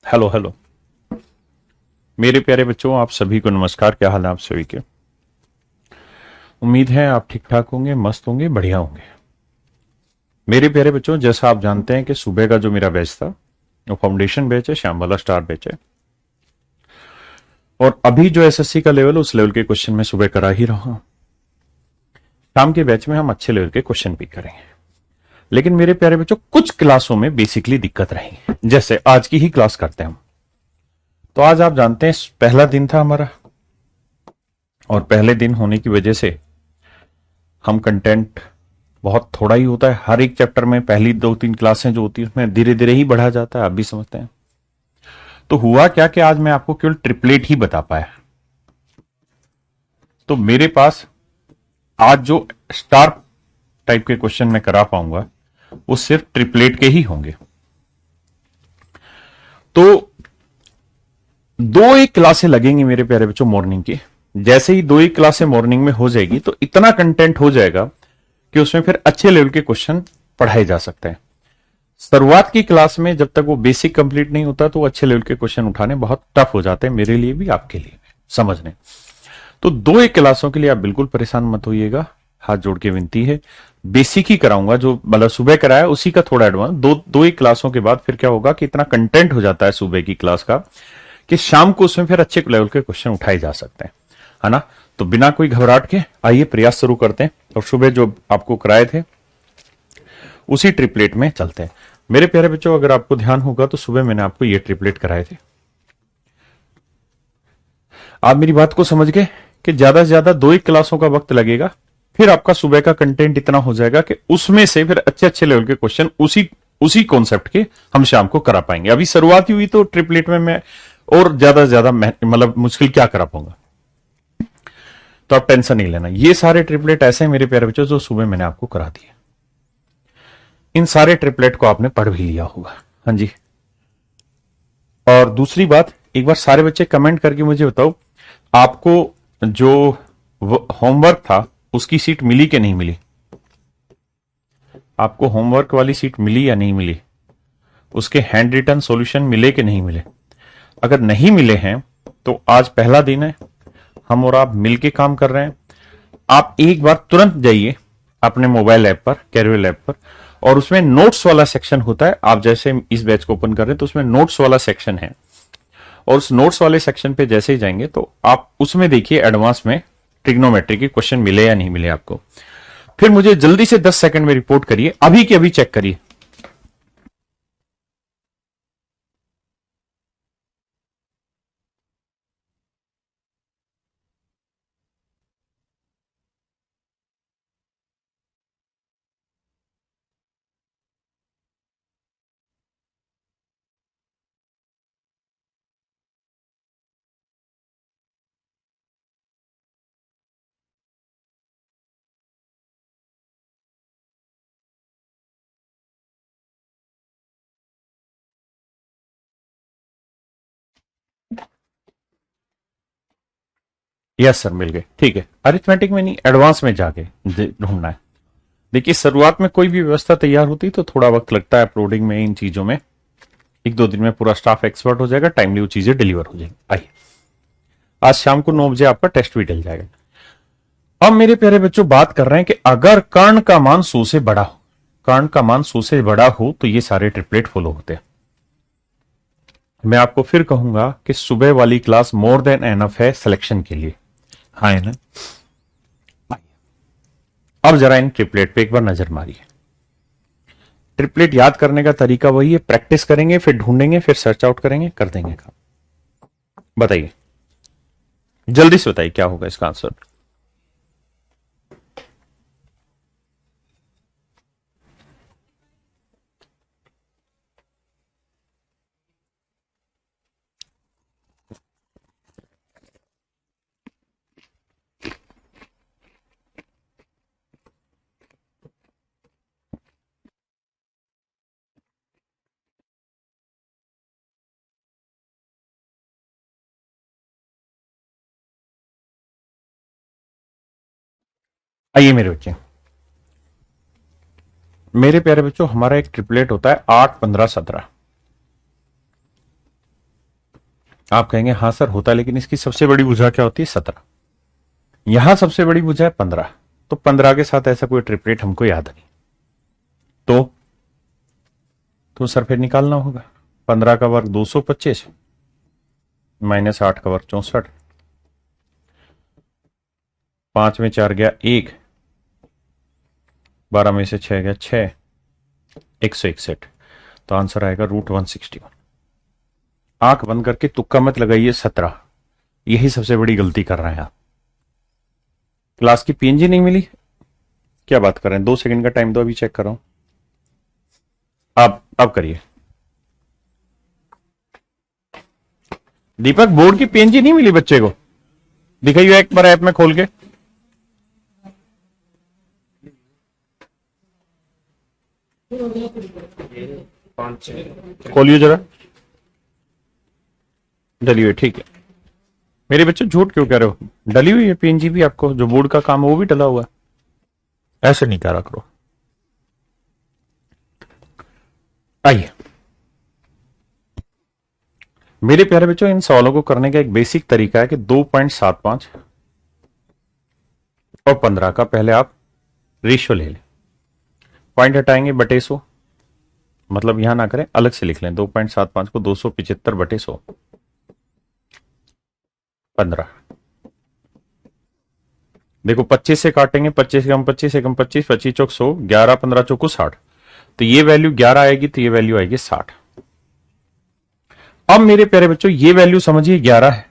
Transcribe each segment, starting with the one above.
Hello hello. मेरे प्यारे बच्चों, आप सभी को नमस्कार। क्या हाल है आप सभी के? उम्मीद है आप ठीक ठाक होंगे, मस्त होंगे, बढ़िया होंगे। मेरे प्यारे बच्चों, जैसा आप जानते हैं कि सुबह का जो मेरा बैच था वो फाउंडेशन बैच है, श्याम वाला स्टार बैच है। और अभी जो एसएससी का लेवल, उस लेवल के क्वेश्चन मैं सुबह करा ही रहा हूं। शाम के बैच में हम अच्छे लेवल के क्वेश्चन भी करेंगे। लेकिन मेरे प्यारे बच्चों, कुछ क्लासों में बेसिकली दिक्कत रही, जैसे आज की ही क्लास करते हैं हम। तो आज आप जानते हैं पहला दिन था हमारा, और पहले दिन होने की वजह से हम कंटेंट बहुत थोड़ा ही होता है। हर एक चैप्टर में पहली 2-3 क्लासें जो होती है उसमें धीरे धीरे ही बढ़ा जाता है, आप भी समझते हैं। तो हुआ क्या कि आज मैं आपको केवल ट्रिपलेट ही बता पाया। तो मेरे पास आज जो स्टार टाइप के क्वेश्चन मैं करा पाऊंगा वो सिर्फ ट्रिपलेट के ही होंगे। तो दो एक क्लासें लगेंगी मेरे प्यारे बच्चों मॉर्निंग की। जैसे ही दो एक क्लासें मॉर्निंग में हो जाएगी तो इतना कंटेंट हो जाएगा कि उसमें फिर अच्छे लेवल के क्वेश्चन पढ़ाए जा सकते हैं। शुरुआत की क्लास में जब तक वो बेसिक कंप्लीट नहीं होता तो अच्छे लेवल के क्वेश्चन उठाने बहुत टफ हो जाते हैं, मेरे लिए भी आपके लिए भी समझने। तो दो एक क्लासों के लिए आप बिल्कुल परेशान मत होइएगा, हाथ जोड़ के विनती है। बेसिक ही कराऊंगा, जो मतलब सुबह कराया उसी का थोड़ा एडवांस। दो दो एक क्लासों के बाद फिर क्या होगा कि इतना कंटेंट हो जाता है सुबह की क्लास का कि शाम को उसमें फिर अच्छे लेवल के क्वेश्चन उठाए जा सकते हैं, है ना। तो बिना कोई घबराहट के आइए प्रयास शुरू करते हैं, और सुबह जो आपको कराए थे उसी ट्रिपलेट में चलते हैं। मेरे प्यारे बच्चों, अगर आपको ध्यान होगा तो सुबह मैंने आपको ये ट्रिपलेट कराए थे। आप मेरी बात को समझ गए कि ज्यादा से ज्यादा दो एक क्लासों का वक्त लगेगा, फिर आपका सुबह का कंटेंट इतना हो जाएगा कि उसमें से फिर अच्छे अच्छे लेवल के क्वेश्चन उसी उसी कॉन्सेप्ट के हम शाम को करा पाएंगे। अभी शुरुआत ही हुई तो ट्रिपलेट में मैं और ज्यादा से ज्यादा मतलब मुश्किल क्या करा पाऊंगा। तो आप टेंशन नहीं लेना, ये सारे ट्रिपलेट ऐसे हैं मेरे प्यारे बच्चों जो सुबह मैंने आपको करा दिए। इन सारे ट्रिपलेट को आपने पढ़ भी लिया होगा। हाँ जी। और दूसरी बात, एक बार सारे बच्चे कमेंट करके मुझे बताओ, आपको जो होमवर्क था उसकी सीट मिली कि नहीं मिली? आपको होमवर्क वाली सीट मिली या नहीं मिली? उसके हैंड रिटन सॉल्यूशन मिले कि नहीं मिले? अगर नहीं मिले हैं तो आज पहला दिन है, हम और आप मिलके काम कर रहे हैं। आप एक बार तुरंत जाइए अपने मोबाइल ऐप पर, कैरियर ऐप पर, और उसमें नोट्स वाला सेक्शन होता है। आप जैसे इस बैच को ओपन कर रहे हैं तो उसमें नोट्स वाला सेक्शन है, और उस नोट्स वाले सेक्शन पे जैसे ही जाएंगे तो आप उसमें देखिए एडवांस में ट्रिग्नोमेट्री के क्वेश्चन मिले या नहीं मिले आपको। फिर मुझे जल्दी से 10 सेकंड में रिपोर्ट करिए, अभी के अभी चेक करिए। यस सर, मिल गए। ठीक है, अरिथमेटिक में नहीं, एडवांस में जाके ढूंढना है। देखिए, शुरुआत में कोई भी व्यवस्था तैयार होती है तो थोड़ा वक्त लगता है अपलोडिंग में, इन चीजों में। एक दो दिन में पूरा स्टाफ एक्सपर्ट हो जाएगा, टाइमली वो चीजें डिलीवर हो जाएंगी। आइए, आज शाम को 9 बजे आपका टेस्ट भी डल जाएगा। अब मेरे प्यारे बच्चों, बात कर रहे हैं कि अगर कर्ण का मान 100 से बड़ा हो, कर्ण का मान 100 से बड़ा हो तो ये सारे ट्रिपलेट फॉलो होते हैं। मैं आपको फिर कहूंगा कि सुबह वाली क्लास मोर देन एनफ है सिलेक्शन के लिए। हाँ है ना। अब जरा इन ट्रिपलेट पे एक बार नजर मारिए। ट्रिपलेट याद करने का तरीका वही है, प्रैक्टिस करेंगे, फिर ढूंढेंगे, फिर सर्च आउट करेंगे, कर देंगे काम। बताइए, जल्दी से बताइए क्या होगा इसका आंसर। आइए मेरे बच्चे, मेरे प्यारे बच्चों, हमारा एक ट्रिपलेट होता है 8, 15, 17। आप कहेंगे हाँ सर होता है, लेकिन इसकी सबसे बड़ी भुजा क्या होती है? 17। यहां सबसे बड़ी भुजा है 15, तो 15 के साथ ऐसा कोई ट्रिपलेट हमको याद नहीं। तो सर फिर निकालना होगा। 15 का वर्ग 225 माइनस 8 का वर्ग 64, 5 में 4 गया 1, 12 में से 6 गया 6, 161। तो आंसर आएगा √161। आंख बंद करके तुक्का मत लगाइए 17, यही सबसे बड़ी गलती कर रहे हैं आप। क्लास की पीएनजी नहीं मिली? क्या बात कर रहे हैं, 2 सेकंड का टाइम दो, अभी चेक कर रहा हूं। आप करिए। दीपक, बोर्ड की पीएनजी नहीं मिली बच्चे को? दिखाइए एक बार ऐप में खोल के। खोलिए जरा। डली हुई, ठीक है। मेरे बच्चे झूठ क्यों कह रहे हो? डली हुई है पीएनजी भी आपको, जो बोर्ड का काम है वो भी डला हुआ है। ऐसे नहीं करा करो। आइए मेरे प्यारे बच्चों, इन सवालों को करने का एक बेसिक तरीका है कि 2.75 और 15 का पहले आप रेशियो ले लें। पॉइंट हटाएंगे बटे 100, मतलब यहां ना करें, अलग से लिख लें। 2.75 को 275 बटे 100, 15। देखो 25 से काटेंगे, 25 एकम 25 एकम 25, 25 चौक 100, 11 15 चौको 60। तो ये वैल्यू 11 आएगी, तो ये वैल्यू आएगी 60। अब मेरे प्यारे बच्चों ये वैल्यू समझिए 11 है,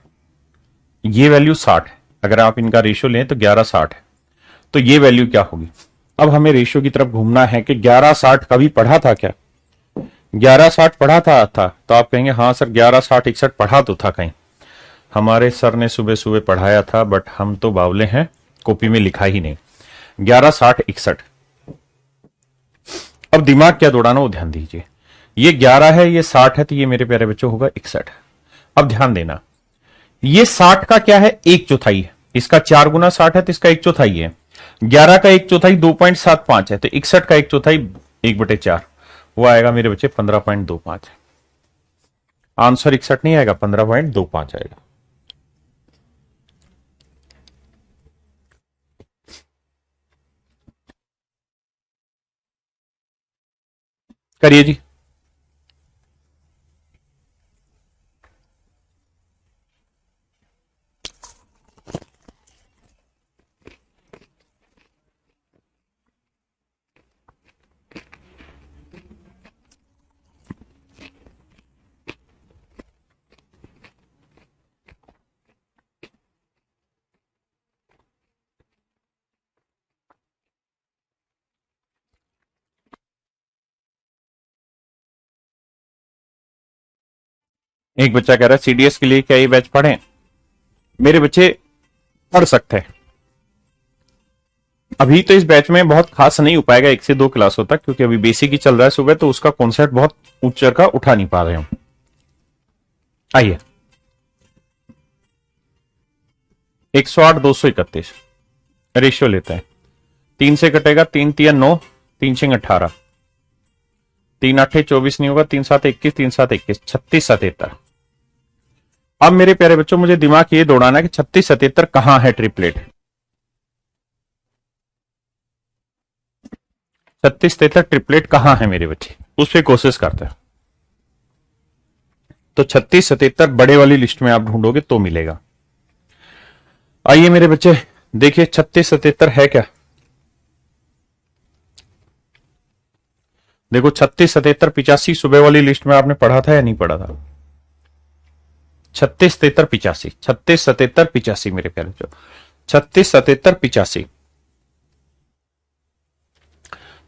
ये वैल्यू 60 है। अगर आप इनका रेशियो लें तो 11 60 है, तो ये वैल्यू क्या होगी? अब हमें रेशियो की तरफ घूमना है कि 11 60 कभी पढ़ा था क्या? 11 60 पढ़ा था? तो आप कहेंगे हाँ सर 11 60 61 पढ़ा तो था कहीं, हमारे सर ने सुबह सुबह पढ़ाया था, बट हम तो बावले हैं, कॉपी में लिखा ही नहीं। 11 60 61। अब दिमाग क्या दौड़ाना वो ध्यान दीजिए। ये 11 है, ये 60 है, तो ये मेरे प्यारे बच्चों होगा 61। अब ध्यान देना, ये 60 का क्या है? 1/4 है। इसका 4 गुना 60 है, तो इसका 1/4 है। 11 का 1/4 2.75 है, तो 61 का 1/4 1/4, वो आएगा मेरे बच्चे 15.25। आंसर 61 नहीं आएगा, 15.25 आएगा। करिए जी। एक बच्चा कह रहा है सीडीएस के लिए क्या ये बैच पढ़ें? मेरे बच्चे पढ़ सकते हैं। अभी तो इस बैच में बहुत खास नहीं हो पाएगा 1 से 2 क्लासों तक, क्योंकि अभी बेसिक ही चल रहा है सुबह, तो उसका कॉन्सेप्ट बहुत ऊंचा का उठा नहीं पा रहे हम। आइए 108 231 रेशियो लेते हैं। 3 से कटेगा, 3 तिया 9, 3 6 18, 3 8 24 नहीं होगा, 3 7 21, 3 7 21, 36 77। अब मेरे प्यारे बच्चों मुझे दिमाग ये दौड़ाना है कि 36 77 कहां है ट्रिपलेट। 36 77 ट्रिपलेट कहां है मेरे बच्चे, उस पर कोशिश करते हैं। तो 36 77 बड़े वाली लिस्ट में आप ढूंढोगे तो मिलेगा। आइए मेरे बच्चे देखिए 36 77 है क्या। देखो 36 77 85 सुबह वाली लिस्ट में आपने पढ़ा था या नहीं पढ़ा था? 36 73 85, 36 77 85 मेरे प्यारे बच्चों, 36 77 85।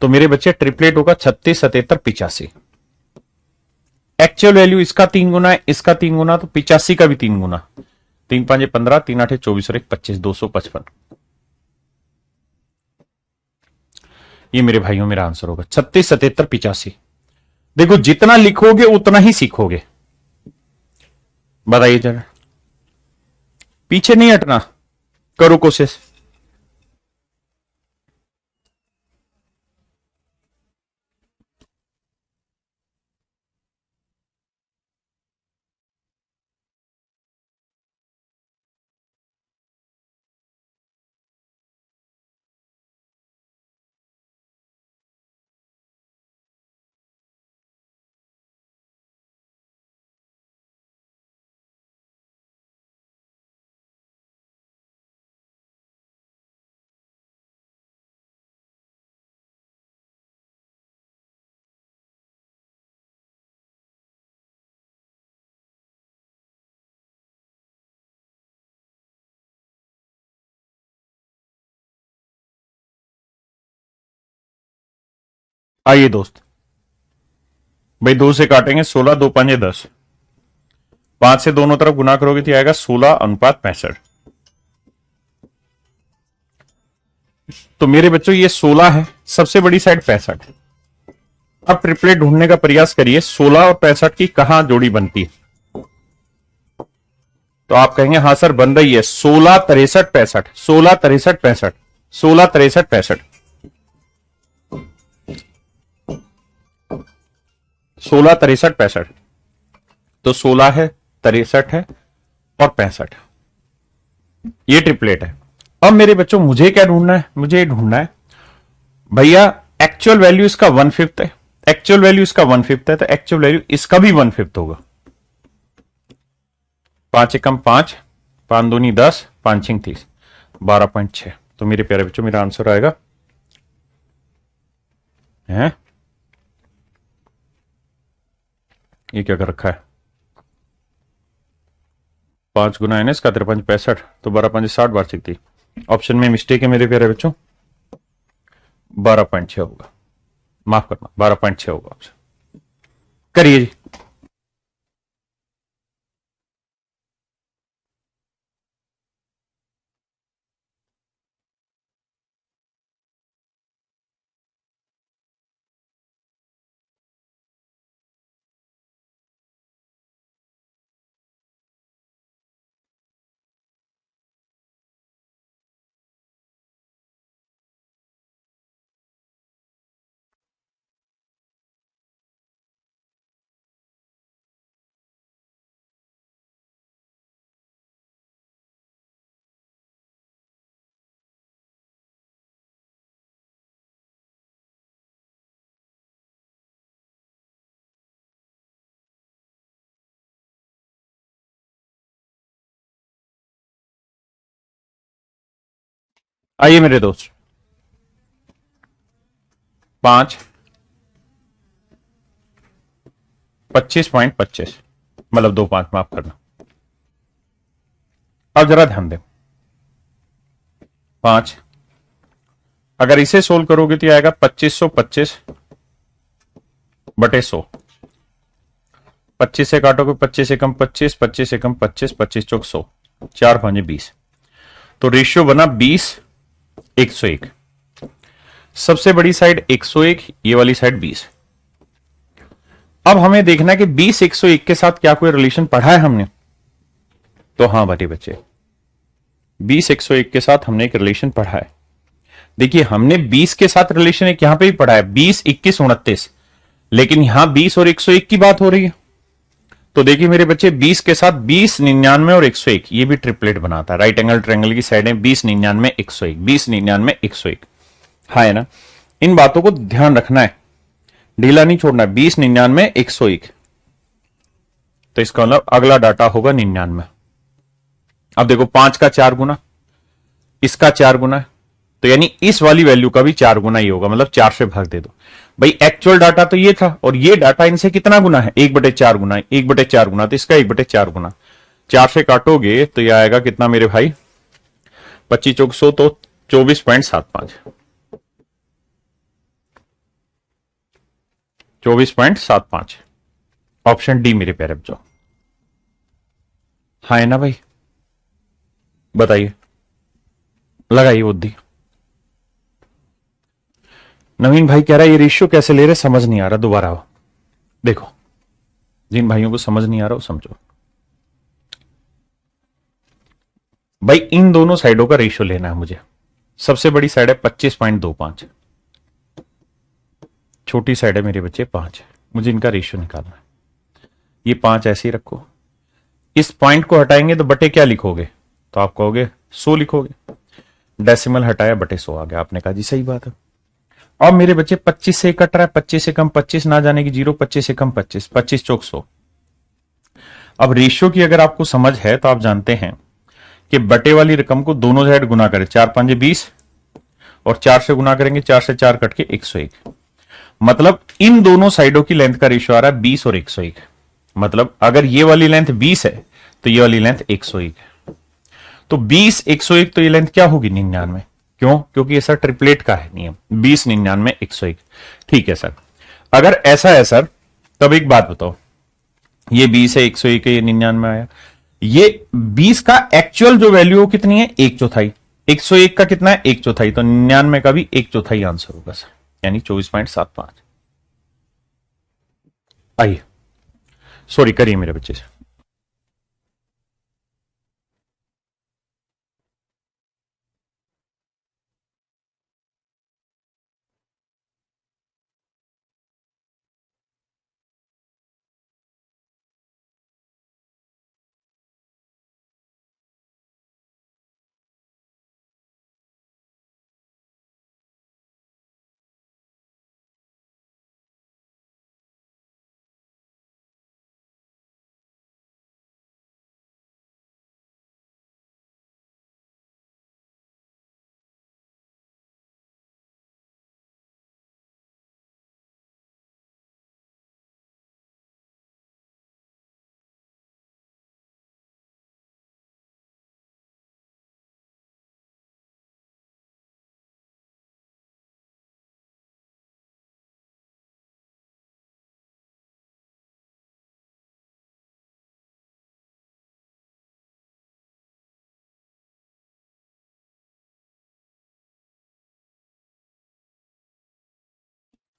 तो मेरे बच्चे ट्रिपलेट होगा 36 77 85। एक्चुअल वैल्यू इसका 3 गुना है, इसका 3 गुना, तो 85 का भी 3 गुना। 3 5 15, 3 8 24 और 1 25, 255। ये मेरे भाइयों मेरा आंसर होगा 36 77 85। देखो जितना लिखोगे उतना ही सीखोगे। बताइए जरा, पीछे नहीं हटना, करो कोशिश। आइए दोस्त, भाई 2 से काटेंगे 16, 2 5 10, 5 से दोनों तरफ गुना करोगे तो आएगा 16:65। तो मेरे बच्चों ये 16 है, सबसे बड़ी साइड 65 है। अब ट्रिपलेट ढूंढने का प्रयास करिए, 16 और 65 की कहां जोड़ी बनती है। तो आप कहेंगे हाँ सर बन रही है 16 63 65, 16 63 65, 16 63 65, 16 63 65। तो 16 है, 63 है और 65, ये ट्रिपलेट है। अब मेरे बच्चों मुझे क्या ढूंढना है, मुझे ढूंढना है भैया एक्चुअल वैल्यू इसका 1/5 है, एक्चुअल वैल्यू इसका 1/5 है, तो एक्चुअल वैल्यू इसका भी 1/5 होगा। 5 एकम 5, 5 दूनी 10, 5 छिंग 30, 12.6। तो मेरे प्यारे बच्चों मेरा आंसर आएगा है, ये क्या कर रखा है, 5 गुना एन इसका 53 65, तो 12 5 60, 12 छिंग 30। ऑप्शन में मिस्टेक है मेरे प्यारे बच्चों, 12.6 होगा, माफ करना 12.6 होगा ऑप्शन। करिए जी। आइए मेरे दोस्त, 5 25.25, मतलब 2 5, माफ करना। अब जरा ध्यान दें, 5 अगर इसे सोल्व करोगे तो आएगा 2525 बटे 100। 25 से काटोगे 25 एकम 25, 25 एकम 25, 25 चौक 100, 4 5 20। तो रेशियो बना 20 101। सबसे बड़ी साइड 101, ये वाली साइड 20। अब हमें देखना है कि 20 101 के साथ क्या कोई रिलेशन पढ़ा है हमने। तो हां बाटी बच्चे, 20 101 के साथ हमने एक रिलेशन पढ़ा है। देखिए हमने 20 के साथ रिलेशन एक यहां पे भी पढ़ा है, 20 21 29, लेकिन यहां 20 और 101 की बात हो रही है। तो देखिए मेरे बच्चे 20 के साथ 20 99 और 101, ये भी ट्रिपलेट बनाता है। राइट एंगल ट्रायंगल की साइड है 20 99 101, 20 99 101। हाँ है ना, इन बातों को ध्यान रखना है, ढीला नहीं छोड़ना है। 20 99 101, तो इसका मतलब अगला डाटा होगा 99। अब देखो 5 का 4 गुना, इसका 4 गुना है, तो यानी इस वाली वैल्यू का भी 4 गुना ही होगा, मतलब 4 से भाग दे दो भाई। एक्चुअल डाटा तो ये था और ये डाटा इनसे कितना गुना है, 1/4 गुना, 1/4 गुना, तो इसका 1/4 गुना। 4 से काटोगे तो यह आएगा कितना मेरे भाई, 25 चौक 100, तो 24.75, 24.75। ऑप्शन डी मेरे प्यारे बच्चों। हाँ है ना भाई, बताइए, लगाइए बुद्धि। नवीन भाई कह रहा है ये रेशियो कैसे ले रहे, समझ नहीं आ रहा, दोबारा आओ। देखो जिन भाइयों को समझ नहीं आ रहा वो समझो भाई, इन दोनों साइडों का रेशियो लेना है मुझे। सबसे बड़ी साइड है 25.25, छोटी साइड है मेरे बच्चे 5, मुझे इनका रेशियो निकालना है। ये 5 ऐसे ही रखो, इस पॉइंट को हटाएंगे तो बटे क्या लिखोगे, तो आप कहोगे 100 लिखोगे। डेसिमल हटाया बटे 100 आ गया, आपने कहा जी सही बात है। अब मेरे बच्चे 25 से कट रहा है, 25 से कम 25 ना जाने की 0, 25 से कम 25, 25 चौक 100। अब रेशियो की अगर आपको समझ है तो आप जानते हैं कि बटे वाली रकम को दोनों साइड गुना करें, 4 5 20, और 4 से गुना करेंगे, 4 से 4 कट के 101। मतलब इन दोनों साइडों की लेंथ का रेशियो आ रहा है 20 और 101। मतलब अगर ये वाली लेंथ 20 है तो ये वाली लेंथ 101 है। तो 20 101, तो ये लेंथ क्या होगी 99। क्यों? क्योंकि ये सर ट्रिपलेट का है नियम, 20, 99, 101। ठीक है सर, अगर ऐसा है सर, तब एक बात बताओ, ये 20 है, 101 है, ये 99 आया, ये 20 का एक्चुअल जो वैल्यू हो कितनी है? 1/4। 101 का कितना है? 1/4। तो 99 का भी 1/4 आंसर होगा सर, यानी 24.75। आइए, सॉरी करिए मेरे बच्चे से।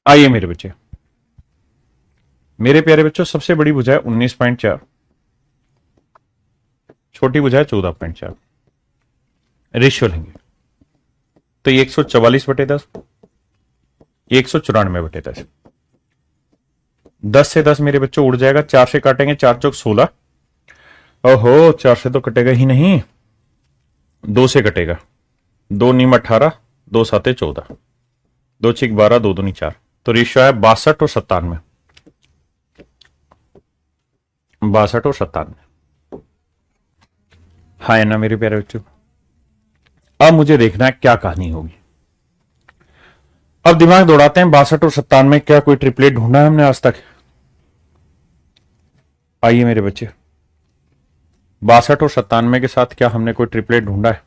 आइए मेरे बच्चे, मेरे प्यारे बच्चों, सबसे बड़ी भुजा है 19.4, छोटी भुजा है 14.4। रेशियो लेंगे तो ये 144/10, ये 194/10। 10 से 10 मेरे बच्चों उड़ जाएगा, 4 से काटेंगे, 4 चौक 16। ओहो, 4 से तो कटेगा ही नहीं, 2 से कटेगा, 2 नीम 18, 2 साते 14, 2 छिक 12, 2 दूनी 4। तो रेशियो है 62 और 97, 62 और 97। हाँ है ना मेरे प्यारे बच्चों? अब मुझे देखना है क्या कहानी होगी। अब दिमाग दौड़ाते हैं, 62 और 97, क्या कोई ट्रिपलेट ढूंढा है हमने आज तक? आइए मेरे बच्चे, 62 और 97 के साथ क्या हमने कोई ट्रिपलेट ढूंढा है?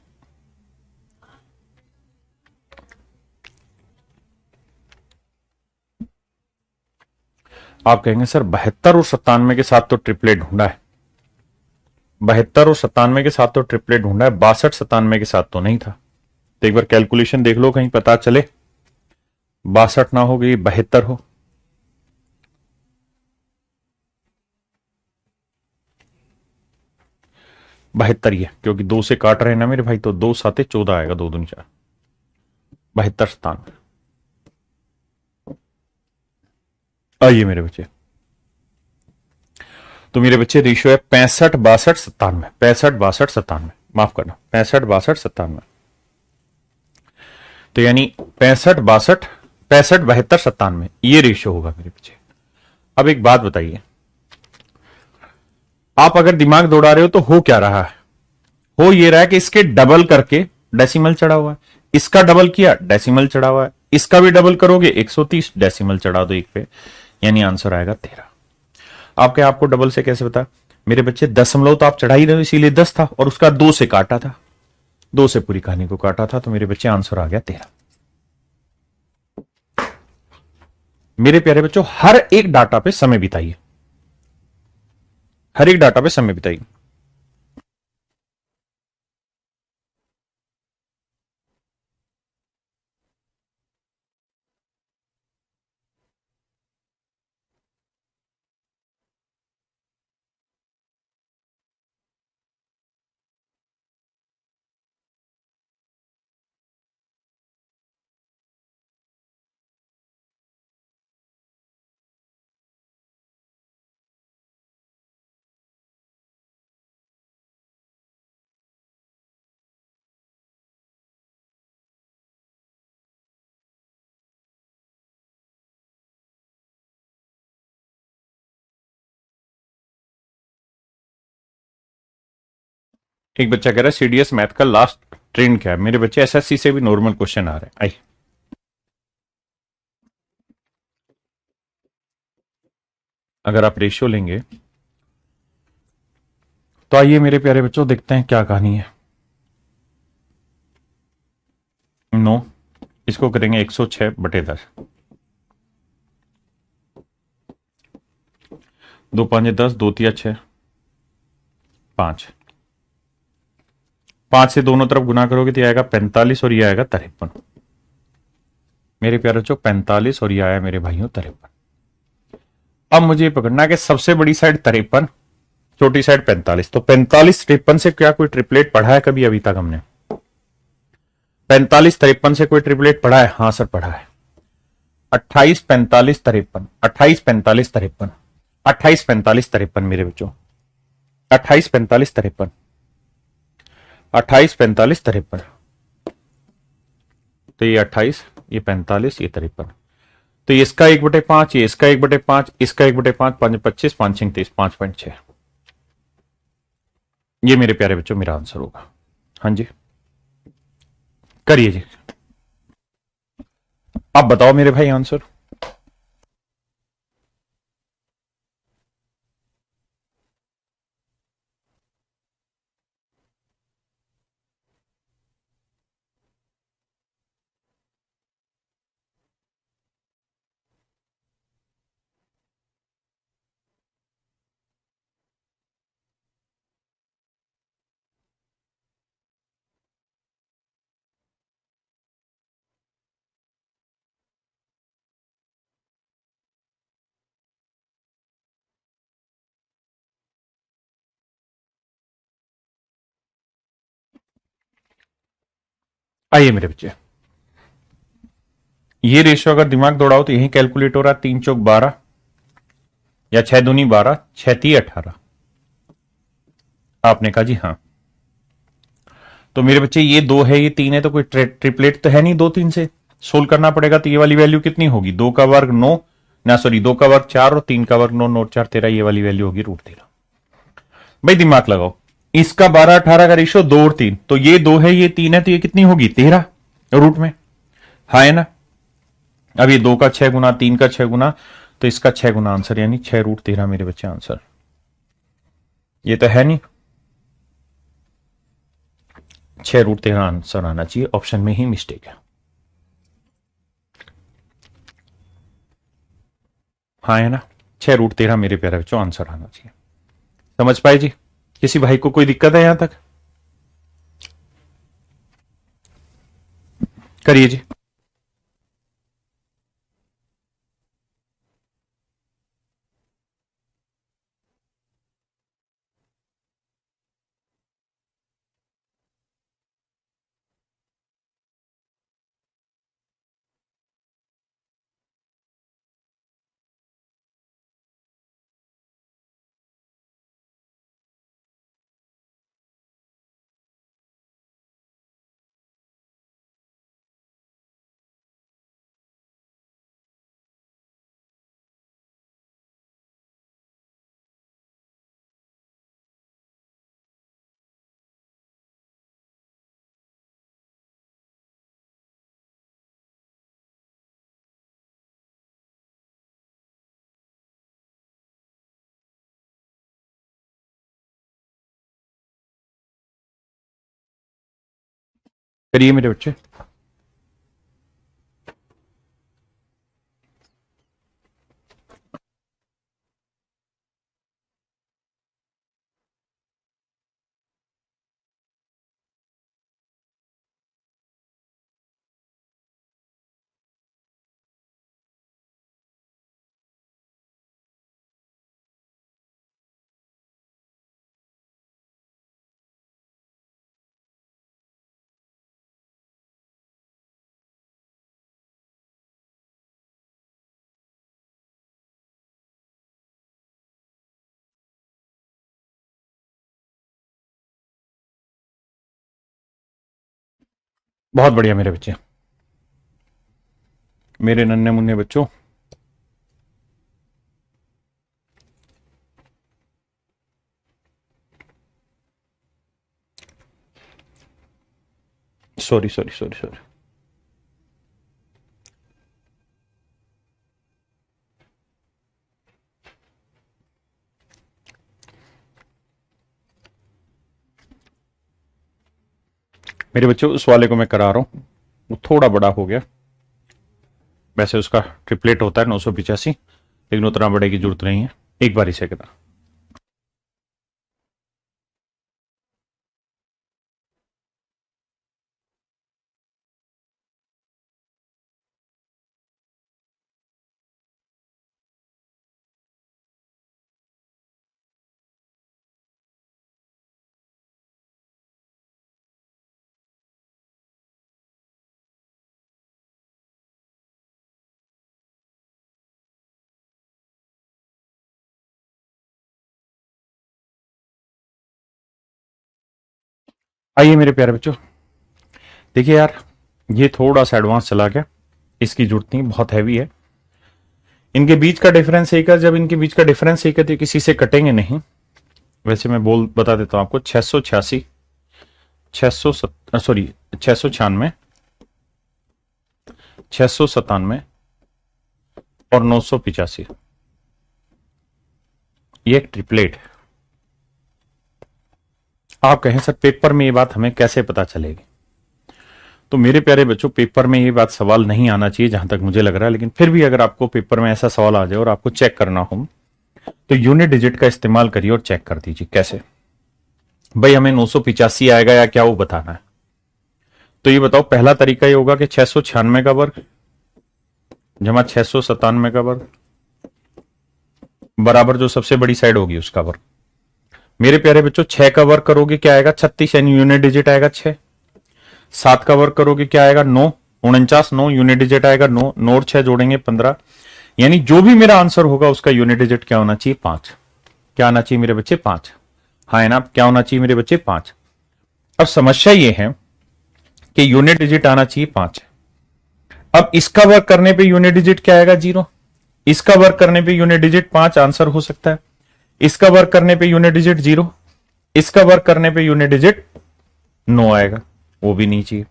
आप कहेंगे सर 72 और 97 के साथ तो ट्रिपलेट ढूंढा है, 72 और 97 के साथ तो ट्रिपलेट ढूंढा है, 62 97 के साथ तो नहीं था। तो एक बार कैलकुलेशन देख लो, कहीं पता चले 62 ना हो गई 72 हो। बहत्तर ही है, क्योंकि 2 से काट रहे हैं ना मेरे भाई, तो 2 साते 14 आएगा, 2 दूनी 4, 72 97। आइए मेरे बच्चे, तो मेरे बच्चे रेशियो है 65 62 97, 65 62 97, माफ करना 65 62 97। तो यानी 65 62 65 72 97, ये रेशियो होगा मेरे बच्चे। अब एक बात बताइए, आप अगर दिमाग दौड़ा रहे हो तो हो क्या रहा है? हो ये रहा है कि इसके डबल करके डेसिमल चढ़ा हुआ है, इसका डबल किया डेसिमल चढ़ा हुआ है, इसका भी डबल करोगे 130, डेसिमल चढ़ा दो एक पे, यानी आंसर आएगा 13। आपके आपको डबल से कैसे बता मेरे बच्चे? दशमलव तो आप चढ़ा ही रहे हो, इसीलिए 10 था, और उसका 2 से काटा था, 2 से पूरी कहानी को काटा था, तो मेरे बच्चे आंसर आ गया 13। मेरे प्यारे बच्चों, हर एक डाटा पे समय बिताइए, हर एक डाटा पे समय बिताइए। एक बच्चा कह रहा है सीडीएस मैथ का लास्ट ट्रेंड क्या है? मेरे बच्चे एसएससी से भी नॉर्मल क्वेश्चन आ रहे हैं। आई, अगर आप रेशियो लेंगे तो आइए मेरे प्यारे बच्चों, देखते हैं क्या कहानी है। 9, इसको करेंगे 106/10। 2 5 10, 2 3 6, 5। 5 से दोनों तरफ गुना करोगे तो ये आएगा 45 और ये आएगा 53। मेरे प्यारे बच्चों 45 और ये आया मेरे भाइयों 53। अब मुझे पकड़ना है कि सबसे बड़ी साइड 53, छोटी साइड 45। तो 45 53 से क्या कोई ट्रिपलेट पढ़ा है कभी अभी तक हमने? 45 53 से कोई ट्रिपलेट पढ़ा है? हाँ सर पढ़ा है। 28 45 53, 28 45 53, 28 45 53 मेरे बच्चों, 28 45 53, 28 45 53। तो ये 28, ये 45, ये 53। तो इसका 1/5, ये इसका 1/5, इसका 1/5, 5 25, 5 6 30, 5.6। ये मेरे प्यारे बच्चों मेरा आंसर होगा। हाँ जी करिए जी, आप बताओ मेरे भाई आंसर। आइए मेरे बच्चे, ये रेशियो अगर दिमाग दौड़ाओ तो यही कैलकुलेट हो रहा है। 3 चौक 12 या 6 दूनी 12, 6 ती 18। आपने कहा जी हाँ। तो मेरे बच्चे ये 2 है, ये 3 है, तो कोई ट्रिपलेट तो है नहीं 2 3 से। सोल्व करना पड़ेगा। तो ये वाली वैल्यू कितनी होगी? 2 का वर्ग 9, ना सॉरी 2 का वर्ग 4 और 3 का वर्ग 9, 9 4 13, ये वाली वैल्यू होगी √13। भाई दिमाग लगाओ, इसका 12 18 का रेशियो 2 और 3, तो ये 2 है ये 3 है, तो ये कितनी होगी? 13 रूट में। हाँ है ना? अब ये 2 का 6 गुना, 3 का 6 गुना, तो इसका 6 गुना आंसर, यानी 6√13 मेरे बच्चे आंसर। ये तो है नहीं, 6√13 आंसर आना चाहिए। ऑप्शन में ही मिस्टेक है। हाँ है ना? 6√13 मेरे प्यारे बच्चों आंसर आना चाहिए। समझ पाए जी? किसी भाई को कोई दिक्कत है यहां तक? करिए जी। करिए मेरे बच्चे। बहुत बढ़िया मेरे बच्चे, मेरे नन्हे मुन्ने बच्चों। Sorry sorry sorry sorry. मेरे बच्चों उस वाले को मैं करा रहा हूं, वो थोड़ा बड़ा हो गया। वैसे उसका ट्रिपलेट होता है 985, लेकिन उतना बड़े की जरूरत नहीं है। एक बार इसे करा। आइए मेरे प्यारे बच्चों, देखिए यार, ये थोड़ा सा एडवांस चला गया, इसकी जरूरत नहीं, बहुत हैवी है। इनके बीच का डिफरेंस एक है, जब इनके बीच का डिफरेंस एक है तो किसी से कटेंगे नहीं। वैसे मैं बता देता हूं आपको, 686, 696, 697 और 985, ये एक ट्रिपलेट। आप कहें सर पेपर में ये बात हमें कैसे पता चलेगी? तो मेरे प्यारे बच्चों, पेपर में ये बात सवाल नहीं आना चाहिए जहां तक मुझे लग रहा है, लेकिन फिर भी अगर आपको पेपर में ऐसा सवाल आ जाए और आपको चेक करना हो तो यूनिट डिजिट का इस्तेमाल करिए और चेक कर दीजिए। कैसे भाई, हमें 985 आएगा या क्या वो बताना है। तो ये बताओ, पहला तरीका ये होगा कि 696 का वर्ग जमा 697 का वर्ग बराबर जो सबसे बड़ी साइड होगी उसका वर्ग। मेरे प्यारे बच्चों, 6 का वर्ग करोगे क्या आएगा? 36, यानी यूनिट डिजिट आएगा 6। 7 का वर्ग करोगे क्या आएगा? 9, 49, 9 यूनिट डिजिट आएगा 9, 9 और 6 जोड़ेंगे 15, यानी जो भी मेरा आंसर होगा उसका यूनिट डिजिट क्या होना चाहिए? 5। क्या आना चाहिए मेरे बच्चे? 5। हाँ है ना? क्या होना चाहिए मेरे बच्चे? 5। अब समस्या ये है कि यूनिट डिजिट आना चाहिए 5। अब इसका वर्क करने पे यूनिट डिजिट क्या आएगा? 0। इसका वर्क करने पे यूनिट डिजिट 5 आंसर हो सकता है। इसका वर्क करने पे यूनिट डिजिट 0, इसका वर्क करने पे यूनिट डिजिट 9 आएगा, वो भी नहीं चाहिए।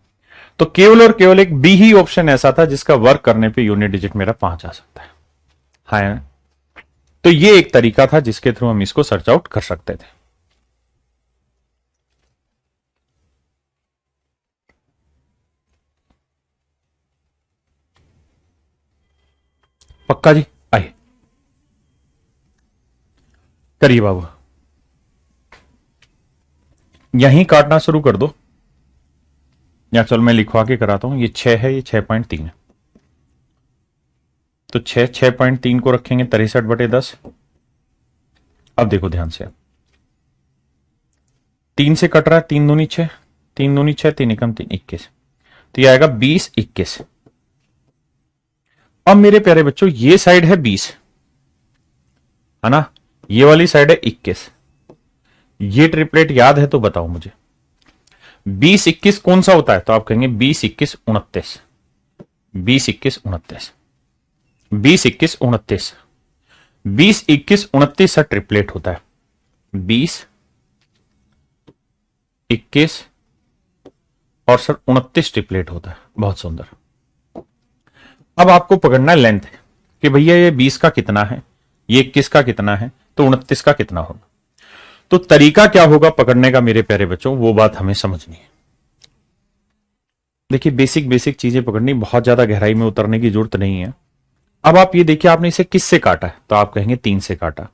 तो केवल और केवल एक बी ही ऑप्शन ऐसा था जिसका वर्क करने पे यूनिट डिजिट मेरा 5 आ सकता है। हाँ, तो ये एक तरीका था जिसके थ्रू हम इसको सर्च आउट कर सकते थे। पक्का जी? आइए करिए बाबू, यहीं काटना शुरू कर दो, या चल मैं लिखवा के कराता हूं। ये 6 है, ये 6.3 है, तो 6.3 को रखेंगे 63/10। अब देखो ध्यान से, 3 से कट रहा है, 3 दूनी 6, 3 दूनी 6, 3 एकम 3, 21, तो ये आएगा 20, 21। अब मेरे प्यारे बच्चों, ये साइड है 20, है ना? ये वाली साइड है 21। ये ट्रिपलेट याद है तो बताओ मुझे, 20, 21 कौन सा होता है? तो आप कहेंगे 20, 21, 29, 20, 21, 29, 20, 21, 29, 20, 21, 29 सा ट्रिपलेट होता है। 20, 21 और सर 29 ट्रिपलेट होता है। बहुत सुंदर। अब आपको पकड़ना है लेंथ, कि भैया ये 20 का कितना है, ये 21 का कितना है, तो 29 का कितना होगा। तो तरीका क्या होगा पकड़ने का मेरे प्यारे बच्चों, वो बात हमें समझनी है। देखिए, बेसिक बेसिक चीजें पकड़नी, बहुत ज्यादा गहराई में उतरने की जरूरत नहीं है। अब आप ये देखिए, आपने इसे किससे काटा है? तो आप कहेंगे 3 से काटा।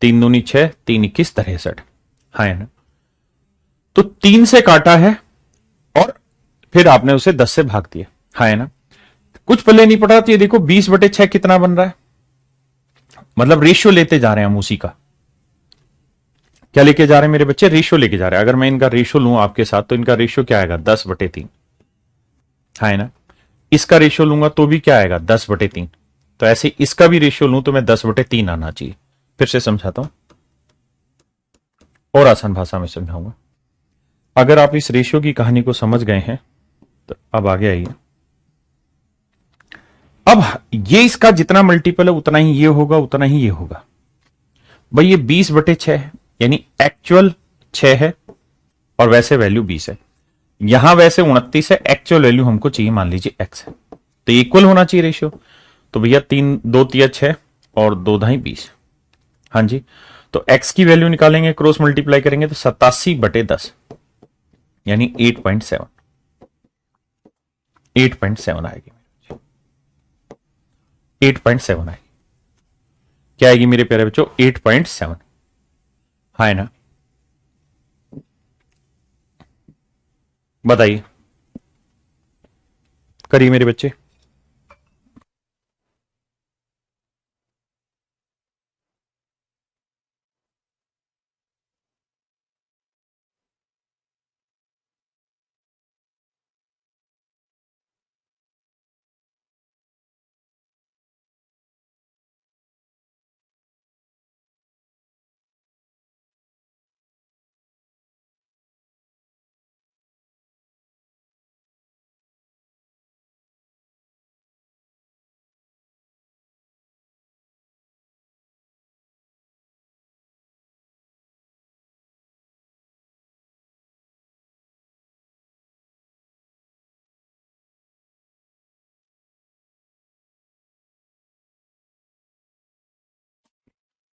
3 दूनी 6, 3 21 63, हाँ है ना? तो 3 से काटा है और फिर आपने उसे 10 से भाग दिया, हाँ है ना? कुछ पल्ले नहीं पड़ा। तो ये देखो 20/6 कितना बन रहा है, मतलब रेशियो लेते जा रहे हैं हम उसी का। क्या लेके जा रहे हैं मेरे बच्चे? रेशियो लेके जा रहे हैं। अगर मैं इनका रेशियो लूं आपके साथ तो इनका रेशियो क्या आएगा? 10/3, है ना? इसका रेशियो लूंगा तो भी क्या आएगा? 10/3। तो ऐसे इसका भी रेशियो लूं तो मैं 10/3 आना चाहिए। फिर से समझाता हूं और आसान भाषा में समझाऊंगा। अगर आप इस रेशियो की कहानी को समझ गए हैं तो अब आगे आइए। अब ये इसका जितना मल्टीपल है उतना ही ये होगा, उतना ही ये होगा। भाई ये 20/6 है, यानी एक्चुअल 6 है और वैसे वैल्यू 20 है। यहां वैसे 29 है, एक्चुअल वैल्यू हमको चाहिए मान लीजिए x है, तो इक्वल होना चाहिए रेशियो। तो भैया 3 2 तिया 6 और 2 ढाई 20, हाँ जी। तो x की वैल्यू निकालेंगे, क्रॉस मल्टीप्लाई करेंगे तो 87/10, यानी 8.7। 8.7 आएगी, 8.7 आएगी। क्या आएगी मेरे प्यारे बच्चों? 8.7। है ना? बताइए, करिए मेरे बच्चे।